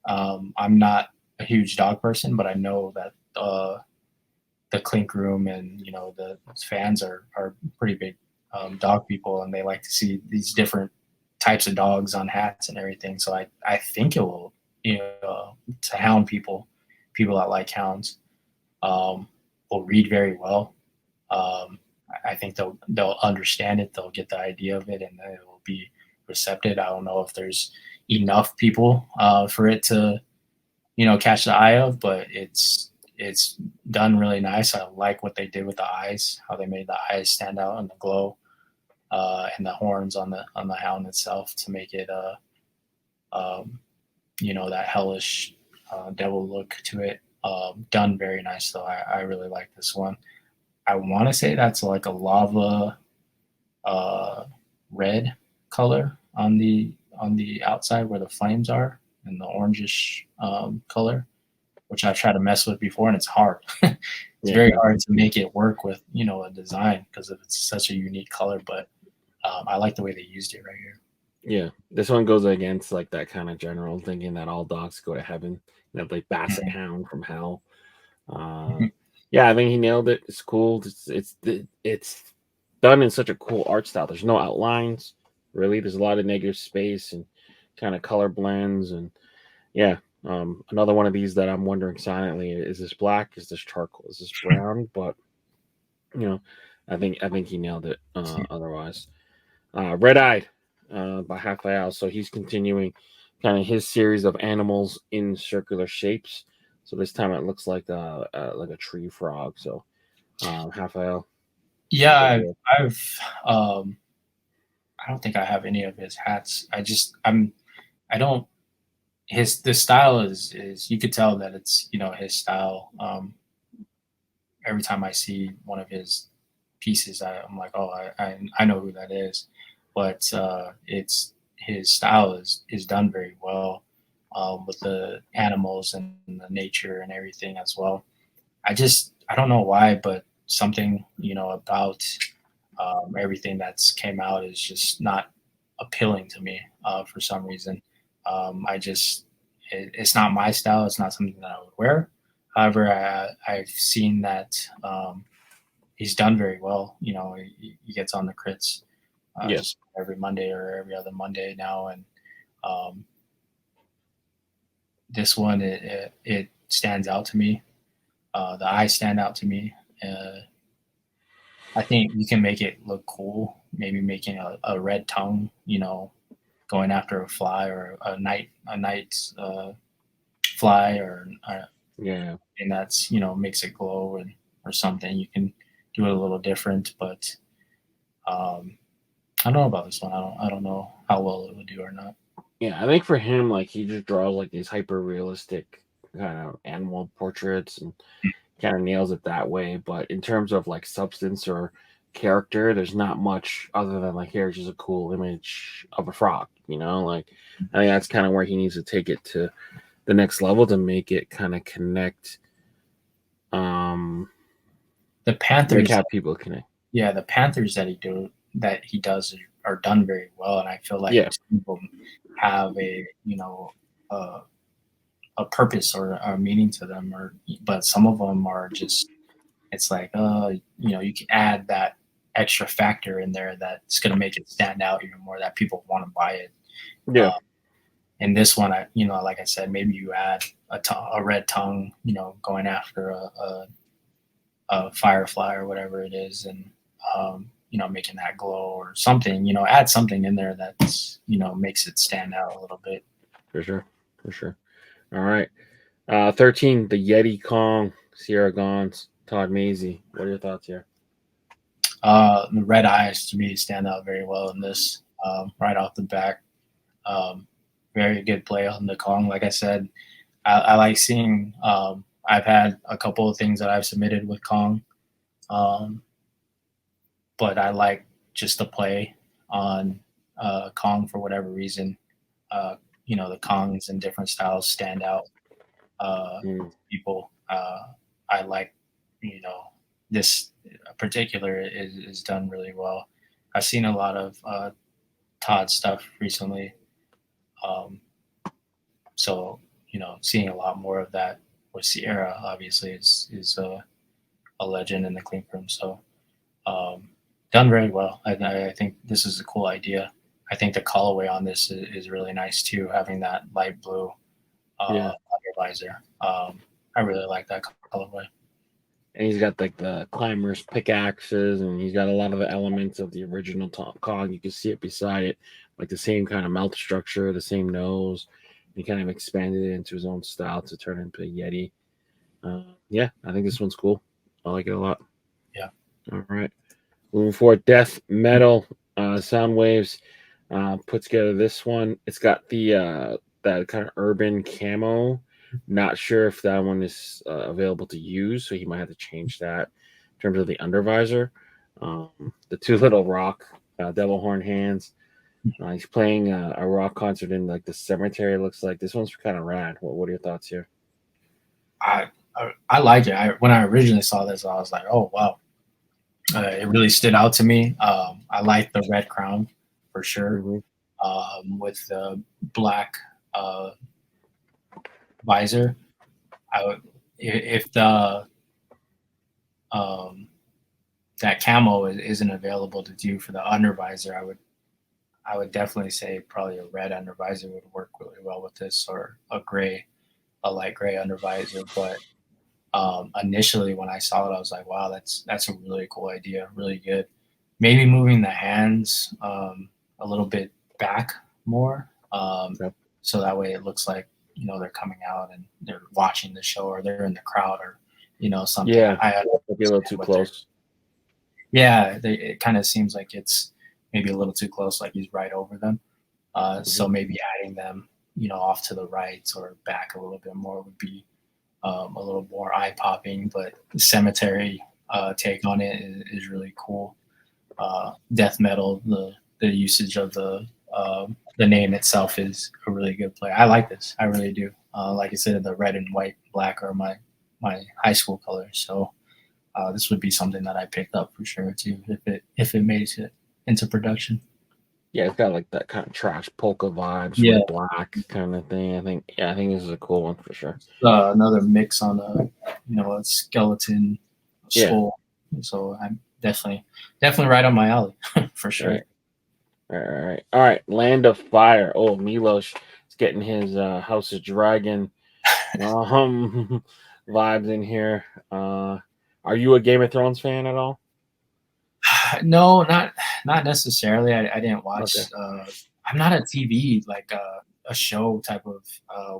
I'm not a huge dog person, but I know that the Clink Room and the fans are pretty big dog people, and they like to see these different types of dogs on hats and everything. So I think it will to hound people that like hounds will read very well. I think they'll understand it, they'll get the idea of it, and it will be receptive. I don't know if there's enough people for it to catch the eye of, but it's done really nice. I like what they did with the eyes, how they made the eyes stand out and the glow, and the horns on the hound itself to make it that hellish devil look to it. Done very nice though. I really like this one. I want to say that's like a lava red color on the outside where the flames are, and the orangish color, which I've tried to mess with before, and it's hard. It's very hard to make it work with a design because it's such a unique color. But I like the way they used it right here. Yeah, this one goes against like that kind of general thinking that all dogs go to heaven. Like Basset Hound from Hell. Yeah, I think he nailed it. It's cool. It's done in such a cool art style. There's no outlines, really. There's a lot of negative space and kind of color blends, and yeah. Another one of these that I'm wondering silently: is this black? Is this charcoal? Is this brown? But I think he nailed it. Otherwise, Red Eyed by Raphael. So he's continuing kind of his series of animals in circular shapes. So this time it looks like a tree frog. So Raphael. Yeah, I've I don't think I have any of his hats. I don't. The style is you could tell that it's his style. Every time I see one of his pieces, I'm like, oh, I know who that is. But it's his style is done very well with the animals and the nature and everything as well. I don't know why, but something about everything that's came out is just not appealing to me for some reason. It's not my style. It's not something that I would wear. However, I've seen that he's done very well. He gets on the crits just every Monday or every other Monday now, and this one it stands out to me. The eyes stand out to me. I think you can make it look cool. Maybe making a red tongue, going after a fly or a night fly and that's makes it glow or something. You can do it a little different, but I don't know about this one. I don't know how well it would do or not. Yeah, I think for him, like he just draws like these hyper realistic kind of animal portraits and kind of nails it that way. But in terms of like substance or character, there's not much other than like here's just a cool image of a frog. Like I think that's kind of where he needs to take it to the next level to make it kind of connect. The Panthers, how people connect. Yeah, the Panthers that he does are done very well, and I feel like people have a purpose or a meaning to them, but some of them are just it's like you can add that extra factor in there that's going to make it stand out even more, that people want to buy it. And this one, like I said, maybe you add a red tongue, going after a firefly or whatever it is, and making that glow or something. Add something in there that's makes it stand out a little bit. For sure. All right, 13, the Yeti Kong, Sierra Gons, Todd Mazie. What are your thoughts here? The red eyes to me stand out very well in this, right off the back. Very good play on the Kong. Like I said, I like seeing. I've had a couple of things that I've submitted with Kong, but I like just the play on Kong for whatever reason. The Kongs in different styles stand out. People, I like. This particular is done really well. I've seen a lot of Todd stuff recently. So, seeing a lot more of that with Sierra obviously is a legend in the Clink Room. So, done very well. I think this is a cool idea. I think the colorway on this is really nice too, having that light blue under visor. I really like that colorway. And he's got like the climbers pickaxes, and he's got a lot of the elements of the original Kong. You can see it beside it, like the same kind of mouth structure, the same nose, he kind of expanded it into his own style to turn into a Yeti. Yeah, I think this one's cool. I like it a lot. Yeah. All right. Moving forward, Death Metal Sound Waves put together this one. It's got the that kind of urban camo. Not sure if that one is available to use, so he might have to change that in terms of the undervisor. The two little rock devil horn hands. He's playing a rock concert in like the cemetery. Looks like this one's kind of rad. What are your thoughts here? I like it. When I originally saw this, I was like, oh wow, it really stood out to me. I like the red crown for sure, with the black visor. I would, if the that camo isn't available to do for the undervisor, I would definitely say probably a red undervisor would work really well with this, or a light gray undervisor. But initially when I saw it, I was like, wow, that's a really cool idea, really good. Maybe moving the hands a little bit back more, so that way it looks like, you know, they're coming out and they're watching the show, or they're in the crowd, or, you know, something. Yeah, be a little too close. Yeah, it kind of seems like it's maybe a little too close, like he's right over them. So maybe adding them, you know, off to the right or back a little bit more would be a little more eye-popping. But the cemetery take on it is really cool. Death metal, the usage of the name itself is a really good play. I like this. I really do. Like I said, the red and white, black are my high school colors. So this would be something that I picked up for sure too, if it made it into production. Yeah, it's got like that kind of trash polka vibes, with black kind of thing. I think this is a cool one for sure. Another mix on a skeleton skull. So I'm definitely right on my alley for sure. All right. Land of Fire. Oh, Milos is getting his House of Dragon vibes in here. Are you a Game of Thrones fan at all? No, not necessarily. I didn't watch. Okay. I'm not a TV like a show type of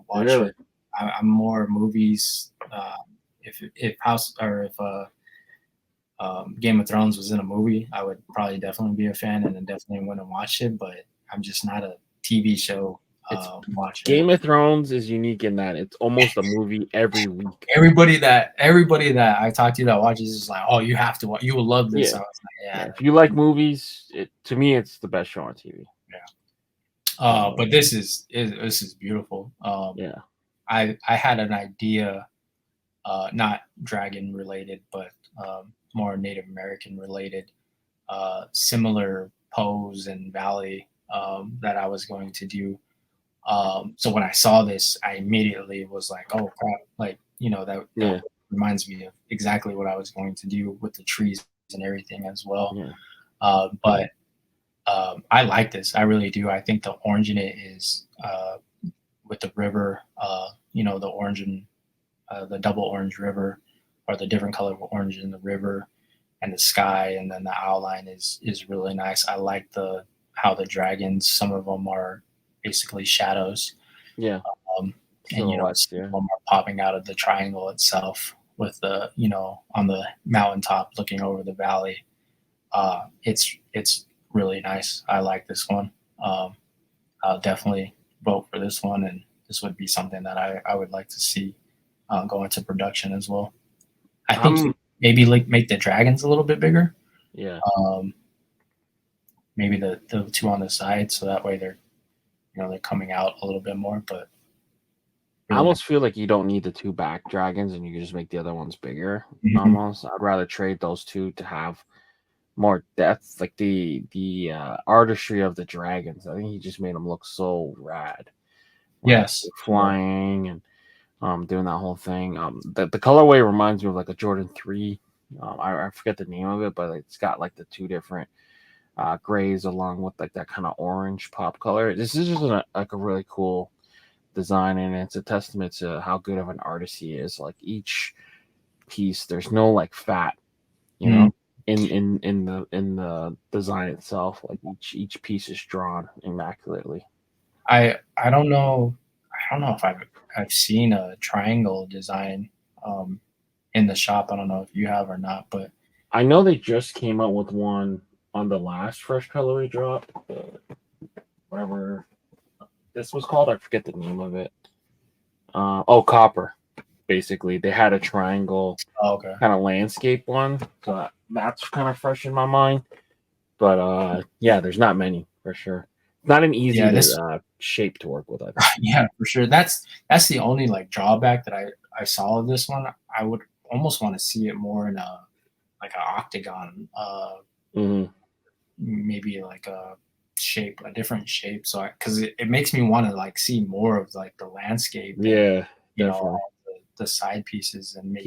watcher. Really? I'm more movies. If Game of Thrones was in a movie, I would probably definitely be a fan and then definitely want to watch it. But I'm just not a TV show watcher. Game of Thrones is unique in that it's almost a movie every week. Everybody that I talk to that watches is like, oh, you have to watch. You will love this. Yeah. I was like, If you like movies, to me, it's the best show on TV. Yeah. But this is beautiful. I had an idea, not dragon related, but more Native American related, similar pose and valley that I was going to do. So when I saw this, I immediately was like, oh crap, like, you know, that reminds me of exactly what I was going to do with the trees and everything as well. But I like this. I really do. I think the orange in it is with the river, you know, the orange and the double orange river, or the different color of orange in the river, and the sky, and then the outline is really nice. I like how the dragons, some of them are basically shadows. And you know, some of them are popping out of the triangle itself, with the, you know, on the mountaintop looking over the valley. It's really nice. I like this one. I'll definitely vote for this one, and this would be something that I would like to see go into production as well. I think maybe like make the dragons a little bit bigger. Maybe the two on the side, so that way they're coming out a little bit more. But I almost feel like you don't need the two back dragons, and you can just make the other ones bigger. Almost, I'd rather trade those two to have more depth, like the artistry of the dragons. I think he just made them look so rad. Yes, flying and doing that whole thing. The colorway reminds me of like a Jordan 3. I forget the name of it, but it's got like the two different grays along with like that kind of orange pop color. This is just like a really cool design, and it's a testament to how good of an artist he is. Like each piece, there's no like fat, you know, in the design itself. Like each piece is drawn immaculately. I don't know. don't know if I've seen a triangle design in the shop. I don't know if you have or not, but I know they just came out with one on the last Fresh Colorway Drop, whatever this was called. I forget the name of it. Copper. Basically, they had a triangle okay. kind of landscape one, so that's kind of fresh in my mind. But yeah, there's not many for sure. Not an easy shape to work with. I think. Yeah, for sure. That's the only like drawback that I saw of this one. I would almost want to see it more in a like an octagon, maybe like a shape, a different shape. So because it makes me want to like see more of like the landscape. Yeah, you definitely. know, the side pieces and maybe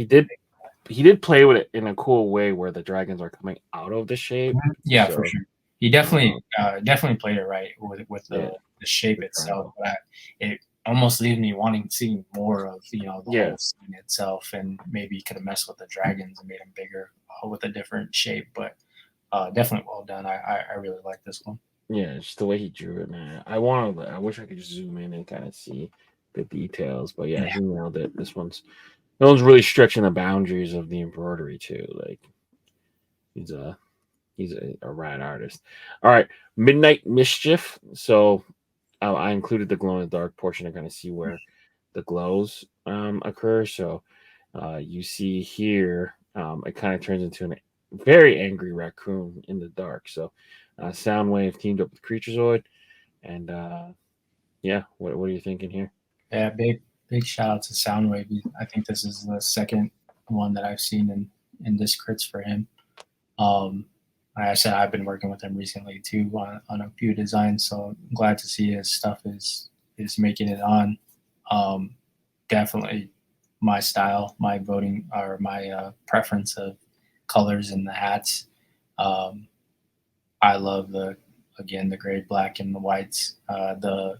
he did play with it in a cool way where the dragons are coming out of the shape. Yeah, so, for sure. He definitely played it right with the shape itself. But it almost leaves me wanting to see more of the whole scene itself, and maybe he could have messed with the dragons and made them bigger with a different shape. But definitely well done. I really like this one. Yeah, just the way he drew it, man. I wish I could just zoom in and kind of see the details, but yeah, he nailed it. This one's really stretching the boundaries of the embroidery too. Like he's a rad artist. All right, Midnight Mischief. So I included the glow in the dark portion to kind of see where the glows occur. So you see here, it kind of turns into a very angry raccoon in the dark. So Soundwave teamed up with Creaturezoid, and yeah, what are you thinking here? Yeah, big shout out to Soundwave. I think this is the second one that I've seen in this crits for him. Like I said, I've been working with him recently too on a few designs, so I'm glad to see his stuff is making it on. Definitely my style, my voting or my preference of colors in the hats. I love the gray, black, and the whites. The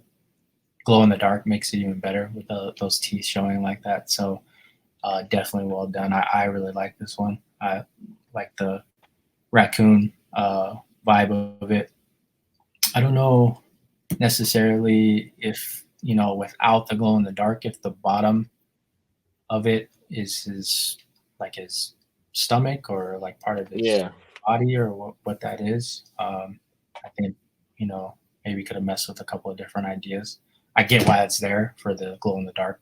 glow in the dark makes it even better with those teeth showing like that. So definitely well done. I really like this one. I like the raccoon vibe of it. I don't know necessarily if without the glow in the dark, if the bottom of it is his stomach or like part of his body or what that is. I think maybe could have messed with a couple of different ideas. I get why it's there for the glow in the dark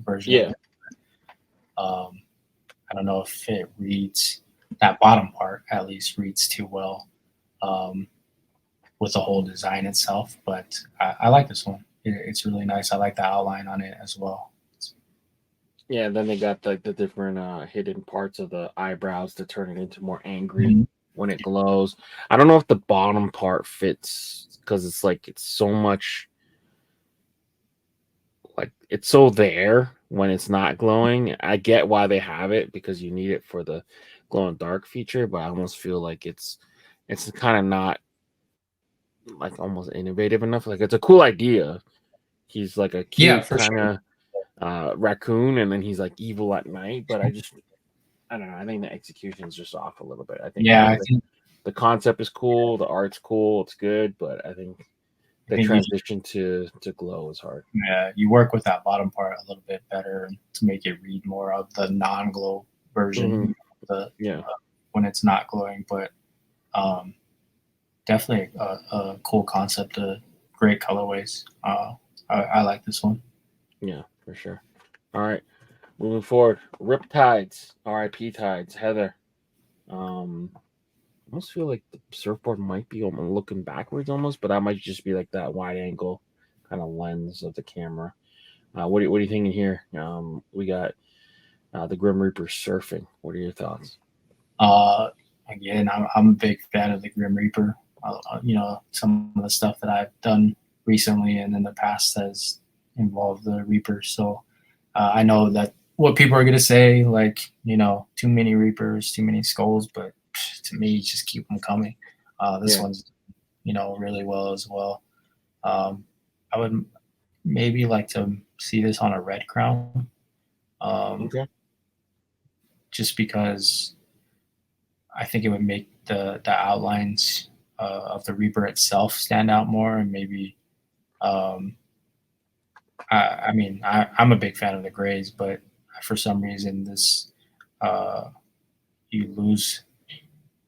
version. Yeah. Of it. I don't know if it reads that bottom part at least reads too well with the whole design itself, but I like this one. It's really nice. I like the outline on it as well. Yeah, and then they got like the different hidden parts of the eyebrows to turn it into more angry when it glows. I don't know if the bottom part fits because it's so much it's so there when it's not glowing. I get why they have it because you need it for the glow in dark feature, but I almost feel like it's kind of not like almost innovative enough. Like it's a cool idea. He's like a cute kind of raccoon, and then he's like evil at night. But I don't know. I think the execution is just off a little bit. I think the concept is cool, the art's cool, it's good, but I think the transition to glow is hard. Yeah, you work with that bottom part a little bit better to make it read more of the non-glow version. When it's not glowing, but definitely a cool concept. Great colorways. I like this one. Yeah, for sure. All right, moving forward. Riptides, RIP Tides, Heather. I almost feel like the surfboard might be looking backwards almost, but that might just be like that wide angle kind of lens of the camera. What are you thinking here? We got the Grim Reaper surfing. What are your thoughts? Again, I'm a big fan of the Grim Reaper. Some of the stuff that I've done recently and in the past has involved the Reaper. So I know that what people are going to say, like, too many Reapers, too many skulls, but to me, just keep them coming. This one's, really well as well. I would maybe like to see this on a red crown. Okay. Just because I think it would make the outlines of the Reaper itself stand out more, and maybe I mean, I'm a big fan of the grays, but for some reason, this you lose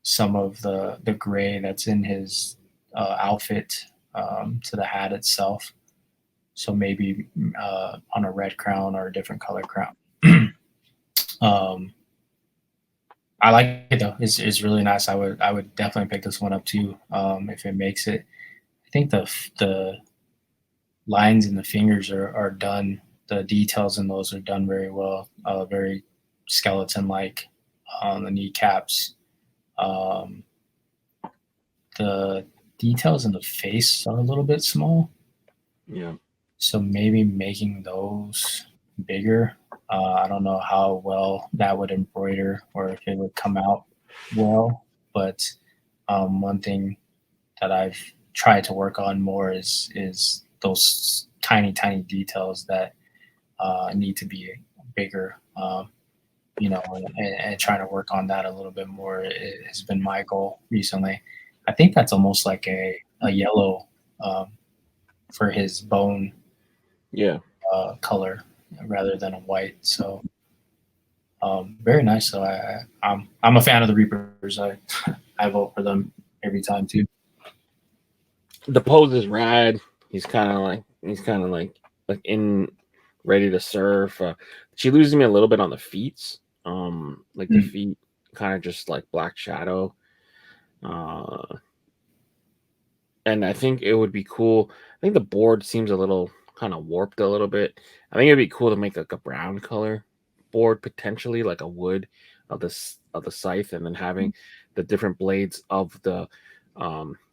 some of the gray that's in his outfit to the hat itself. So maybe on a red crown or a different color crown. um, I like it though. It's really nice. I would definitely pick this one up too if it makes it. I think the lines in the fingers are done. The details in those are done very well. Very skeleton like on the kneecaps. Um, the details in the face are a little bit small. Yeah. So maybe making those bigger. I don't know how well that would embroider or if it would come out well. But one thing that I've tried to work on more is those tiny details that need to be bigger. And trying to work on that a little bit more has been my goal recently. I think that's almost like a yellow for his bone Yeah. color rather than a white. So very nice. So I'm a fan of the Reapers. I vote for them every time too. The pose is rad. He's kind of like in ready to surf. She loses me a little bit on the feet. Like the feet kind of just like black shadow. And I think it would be cool. I think the board seems a little kind of warped a little bit. I think it'd be cool to make like a brown color board, potentially like a wood of the scythe, and then having the different blades of the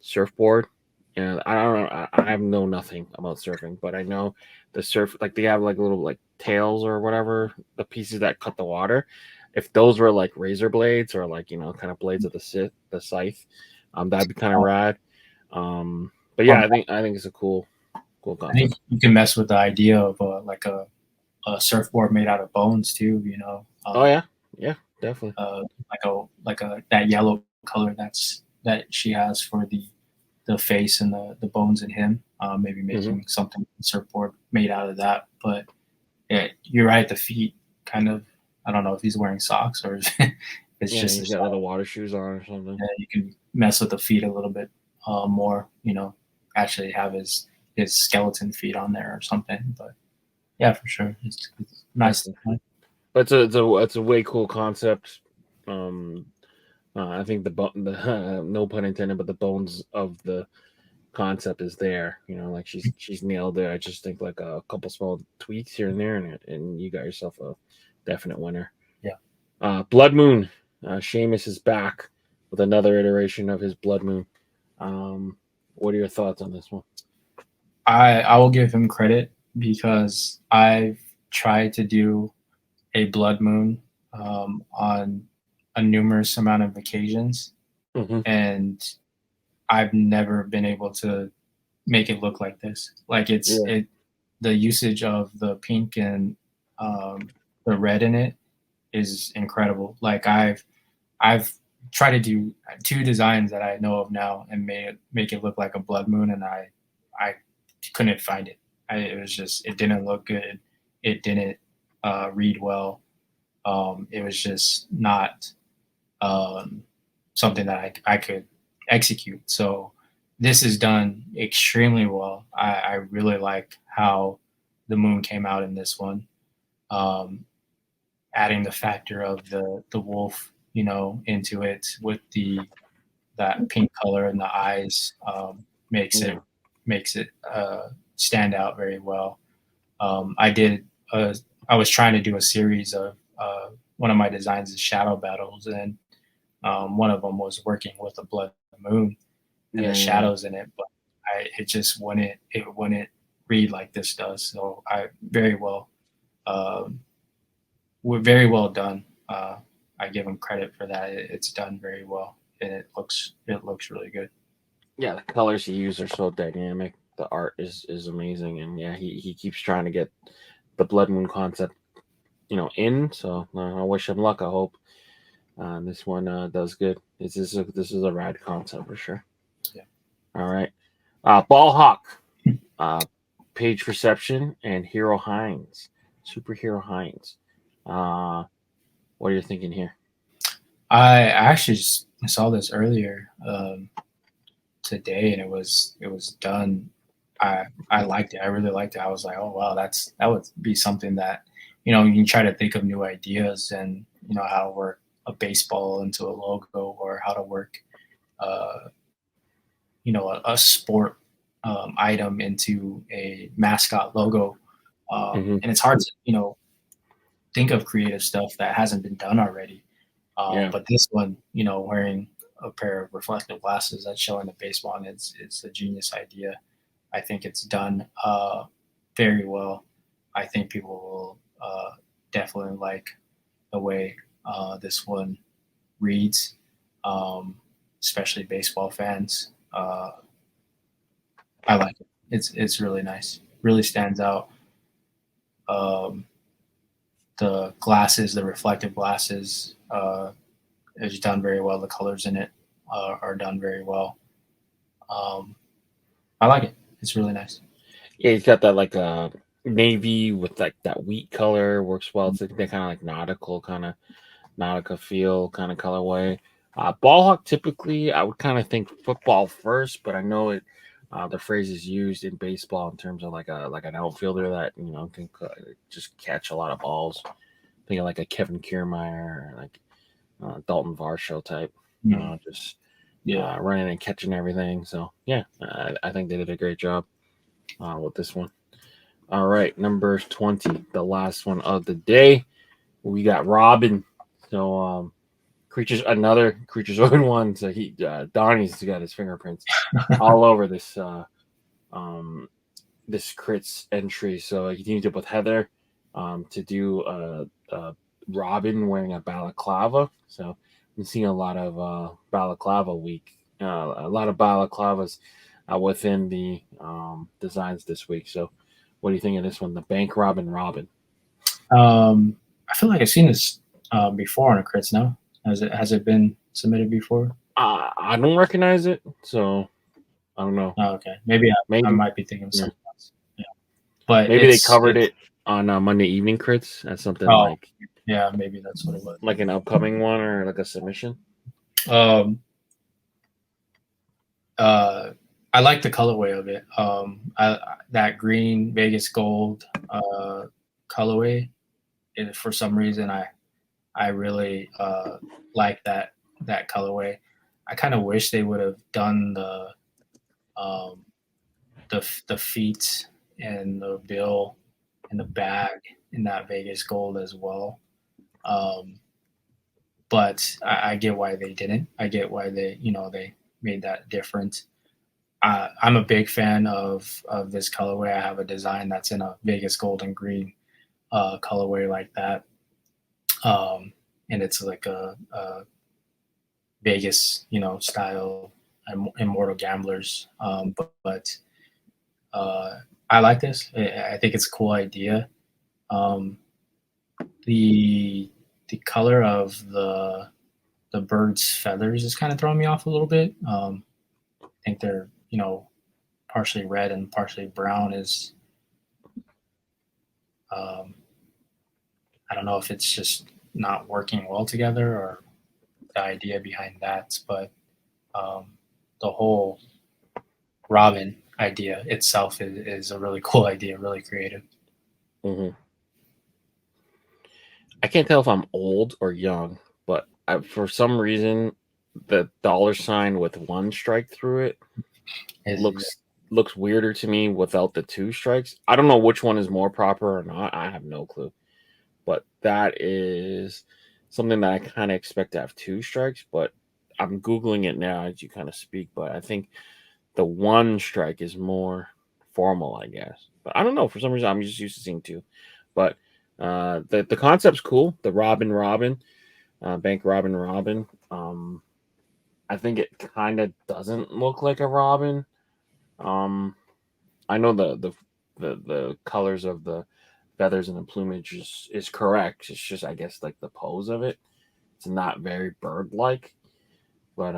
surfboard. And I don't know. I know nothing about surfing, but I know the surf like they have like little like tails or whatever, the pieces that cut the water. If those were like razor blades or like kind of blades of the scythe, that'd be kind of rad. But yeah, I think it's a cool I think concept. you can mess with the idea of like a surfboard made out of bones too. Oh yeah, definitely. Like a that yellow color that she has for the face and the bones in him. Maybe making something surfboard made out of that. But yeah, you're right. The feet kind of. I don't know if he's wearing socks or if it's just he's got little water shoes on or something. you can mess with the feet a little bit more. Actually have his skeleton feet on there or something. But yeah, for sure, it's nice. But it's a way cool concept. I think the no pun intended, but the bones of the concept is there. Like she's nailed it. I just think like a couple small tweaks here and there, and you got yourself a definite winner. Yeah. Blood Moon. Seamus is back with another iteration of his Blood Moon. What are your thoughts on this one? I will give him credit because I've tried to do a Blood Moon on a numerous amount of occasions, and I've never been able to make it look like this. Like the usage of the pink and the red in it is incredible. Like I've tried to do 2 designs that I know of now and make it look like a blood moon, and I couldn't find it. It didn't look good. It didn't read well. It was just not something that I could execute. So this is done extremely well. I really like how the moon came out in this one. Adding the factor of the wolf, into it with that pink color in the eyes makes it stand out very well. I was trying to do a series of one of my designs is shadow battles, and one of them was working with a blood moon and the shadows in it, but it just wouldn't read like this does. So we're very well done. I give him credit for that. It's done very well, and it looks really good. Yeah, the colors he used are so dynamic. The art is amazing, and yeah, he keeps trying to get the Blood Moon concept, in. So I wish him luck. I hope this one does good. This is a rad concept for sure. Yeah. All right, Ball Hawk. Page Perception and Hero Hines, Superhero Hines. What are you thinking here? I actually saw this earlier today, and it was done. I liked it. I really liked it. I was like, oh wow, that would be something that, you can try to think of new ideas, and how to work a baseball into a logo, or how to work a sport item into a mascot logo. And it's hard to think of creative stuff that hasn't been done already. Yeah. But this one, wearing a pair of reflective glasses that's showing the baseball, and it's a genius idea. I think it's done very well. I think people will definitely like the way this one reads, especially baseball fans. I like it. It's really nice. Really stands out. The glasses, the reflective glasses, is done very well. The colors in it are done very well. I like it. It's really nice. Yeah, he's got that like navy with like that wheat color. Works well. It's like that kind of like Nautica feel kind of colorway. Ball hawk, typically I would kind of think football first, but I know it. The phrase is used in baseball in terms of like an outfielder that can just catch a lot of balls. Think of like a Kevin Kiermaier or like Dalton Varsho type. Just running and catching everything. So yeah, I think they did a great job with this one. All right, number 20, the last one of the day. We got Robin. So another Creatures Own one. So Donnie's got his fingerprints all over this this Critz entry. So he teamed up with Heather to do Robin wearing a balaclava. So I'm seeing a lot of balaclava week. A lot of balaclavas within the designs this week. So what do you think of this one? The Bank Robin. I feel like I've seen this before on a Critz. No, has it been submitted before? I don't recognize it, so I don't know. Oh, okay, maybe I might be thinking of something else. Yeah, but maybe they covered it on Monday Evening Crits as something like. Yeah, maybe that's what it was. Like an upcoming one or like a submission. I like the colorway of it. That green Vegas gold colorway. For some reason, I really like that colorway. I kind of wish they would have done the feet and the bill and the bag in that Vegas gold as well. But I get why they didn't. I get why they made that different. I'm a big fan of this colorway. I have a design that's in a Vegas gold and green colorway like that. And it's like a Vegas, style Immortal Gamblers. But I like this. I think it's a cool idea. The color of the bird's feathers is kind of throwing me off a little bit. I think they're partially red and partially brown. Is I don't know if it's just not working well together or the idea behind that, but the whole Robin idea itself is a really cool idea, really creative. Mm-hmm. I can't tell if I'm old or young, but for some reason, the $ with one strike through it looks weirder to me without the two strikes. I don't know which one is more proper or not. I have no clue. But that is something that I kind of expect to have two strikes, but I'm Googling it now as you kind of speak. But I think the one strike is more formal, I guess. But I don't know. For some reason, I'm just used to seeing two. But the concept's cool. The Robin, Bank Robin. I think it kind of doesn't look like a Robin. I know the colors of the feathers and the plumage is correct. It's just, I guess, like the pose of it. It's not very bird-like. But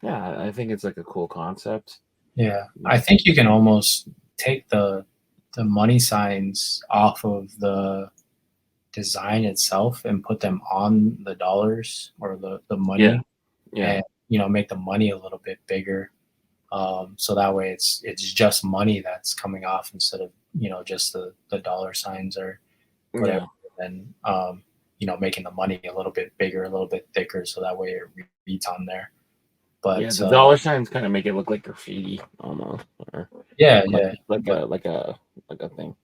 yeah, I think it's like a cool concept. Yeah, I think you can almost take the money signs off of the design itself and put them on the dollars or the money, Yeah. and make the money a little bit bigger. So that way it's just money that's coming off instead of just the dollar signs or whatever. And making the money a little bit bigger, a little bit thicker, so that way it reads on there. But the dollar signs kind of make it look like graffiti almost. Or like a thing.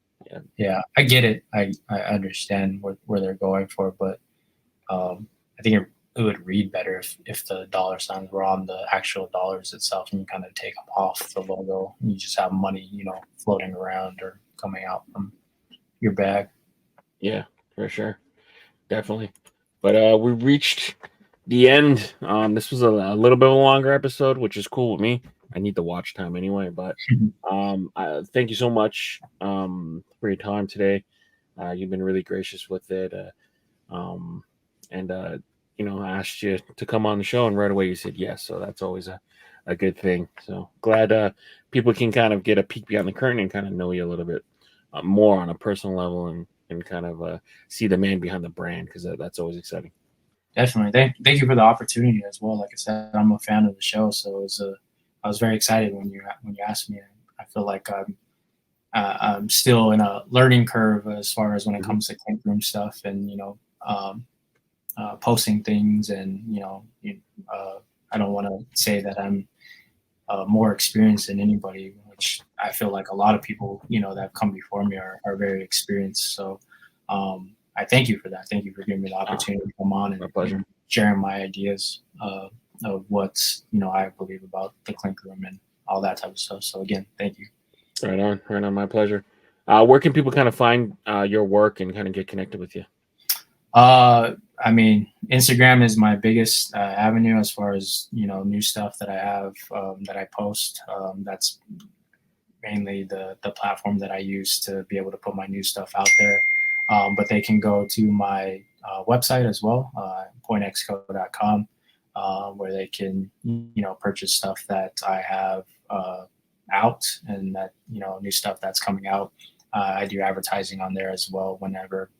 Yeah, I get it. I understand where they're going for, but I think it would read better if the dollar signs were on the actual dollars itself, and you kind of take them off the logo, and you just have money, floating around or coming out from your bag. Yeah, for sure, definitely. But we reached the end. This was a little bit of a longer episode, which is cool with me. I need the watch time anyway, but thank you so much for your time today. You've been really gracious with it, and I asked you to come on the show, and right away you said yes. So that's always a good thing. So glad people can kind of get a peek behind the curtain and kind of know you a little bit more on a personal level, and kind of see the man behind the brand, because that's always exciting. Definitely. Thank you for the opportunity as well. Like I said, I'm a fan of the show, so I was very excited when you asked me. I feel like I'm still in a learning curve as far as when it comes to Clink Room stuff, and posting things, and I don't want to say that I'm more experienced than anybody, which I feel like a lot of people that have come before me are very experienced. So I thank you for that. Thank you for giving me the opportunity to come on and sharing my ideas of what I believe about the Clink Room and all that type of stuff. So again, thank you. Right on. My pleasure. Where can people kind of find your work and kind of get connected with you? I mean, Instagram is my biggest avenue as far as new stuff that I have that I post. That's mainly the platform that I use to be able to put my new stuff out there. But they can go to my website as well, pointexco.com, where they can purchase stuff that I have out, and that new stuff that's coming out. I do advertising on there as well whenever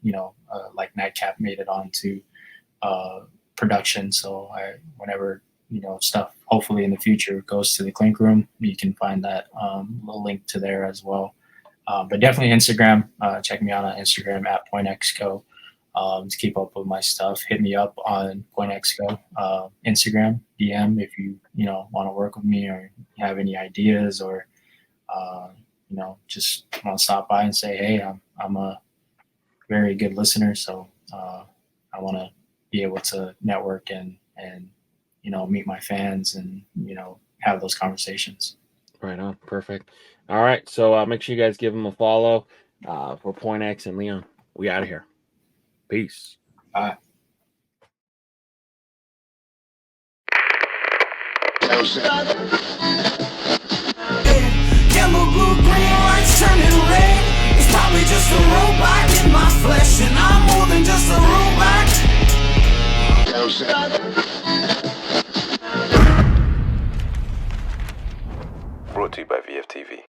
like Nightcap made it onto production. So whenever stuff hopefully in the future goes to the Clink Room, you can find that little link to there as well. But definitely Instagram. Check me out on Instagram at pointexco to keep up with my stuff. Hit me up on pointexco Instagram DM if you want to work with me, or have any ideas, or just want to stop by and say, hey, I'm a very good listener, so I want to be able to network and meet my fans and have those conversations. Right on. Perfect. All right, so make sure you guys give them a follow for Point X and Leon. We out of here. Peace. Bye. Yellow, blue, green lights turning red. It's probably just a robot in my flesh, and I'm more than just a robot. Brought to you by VFTV.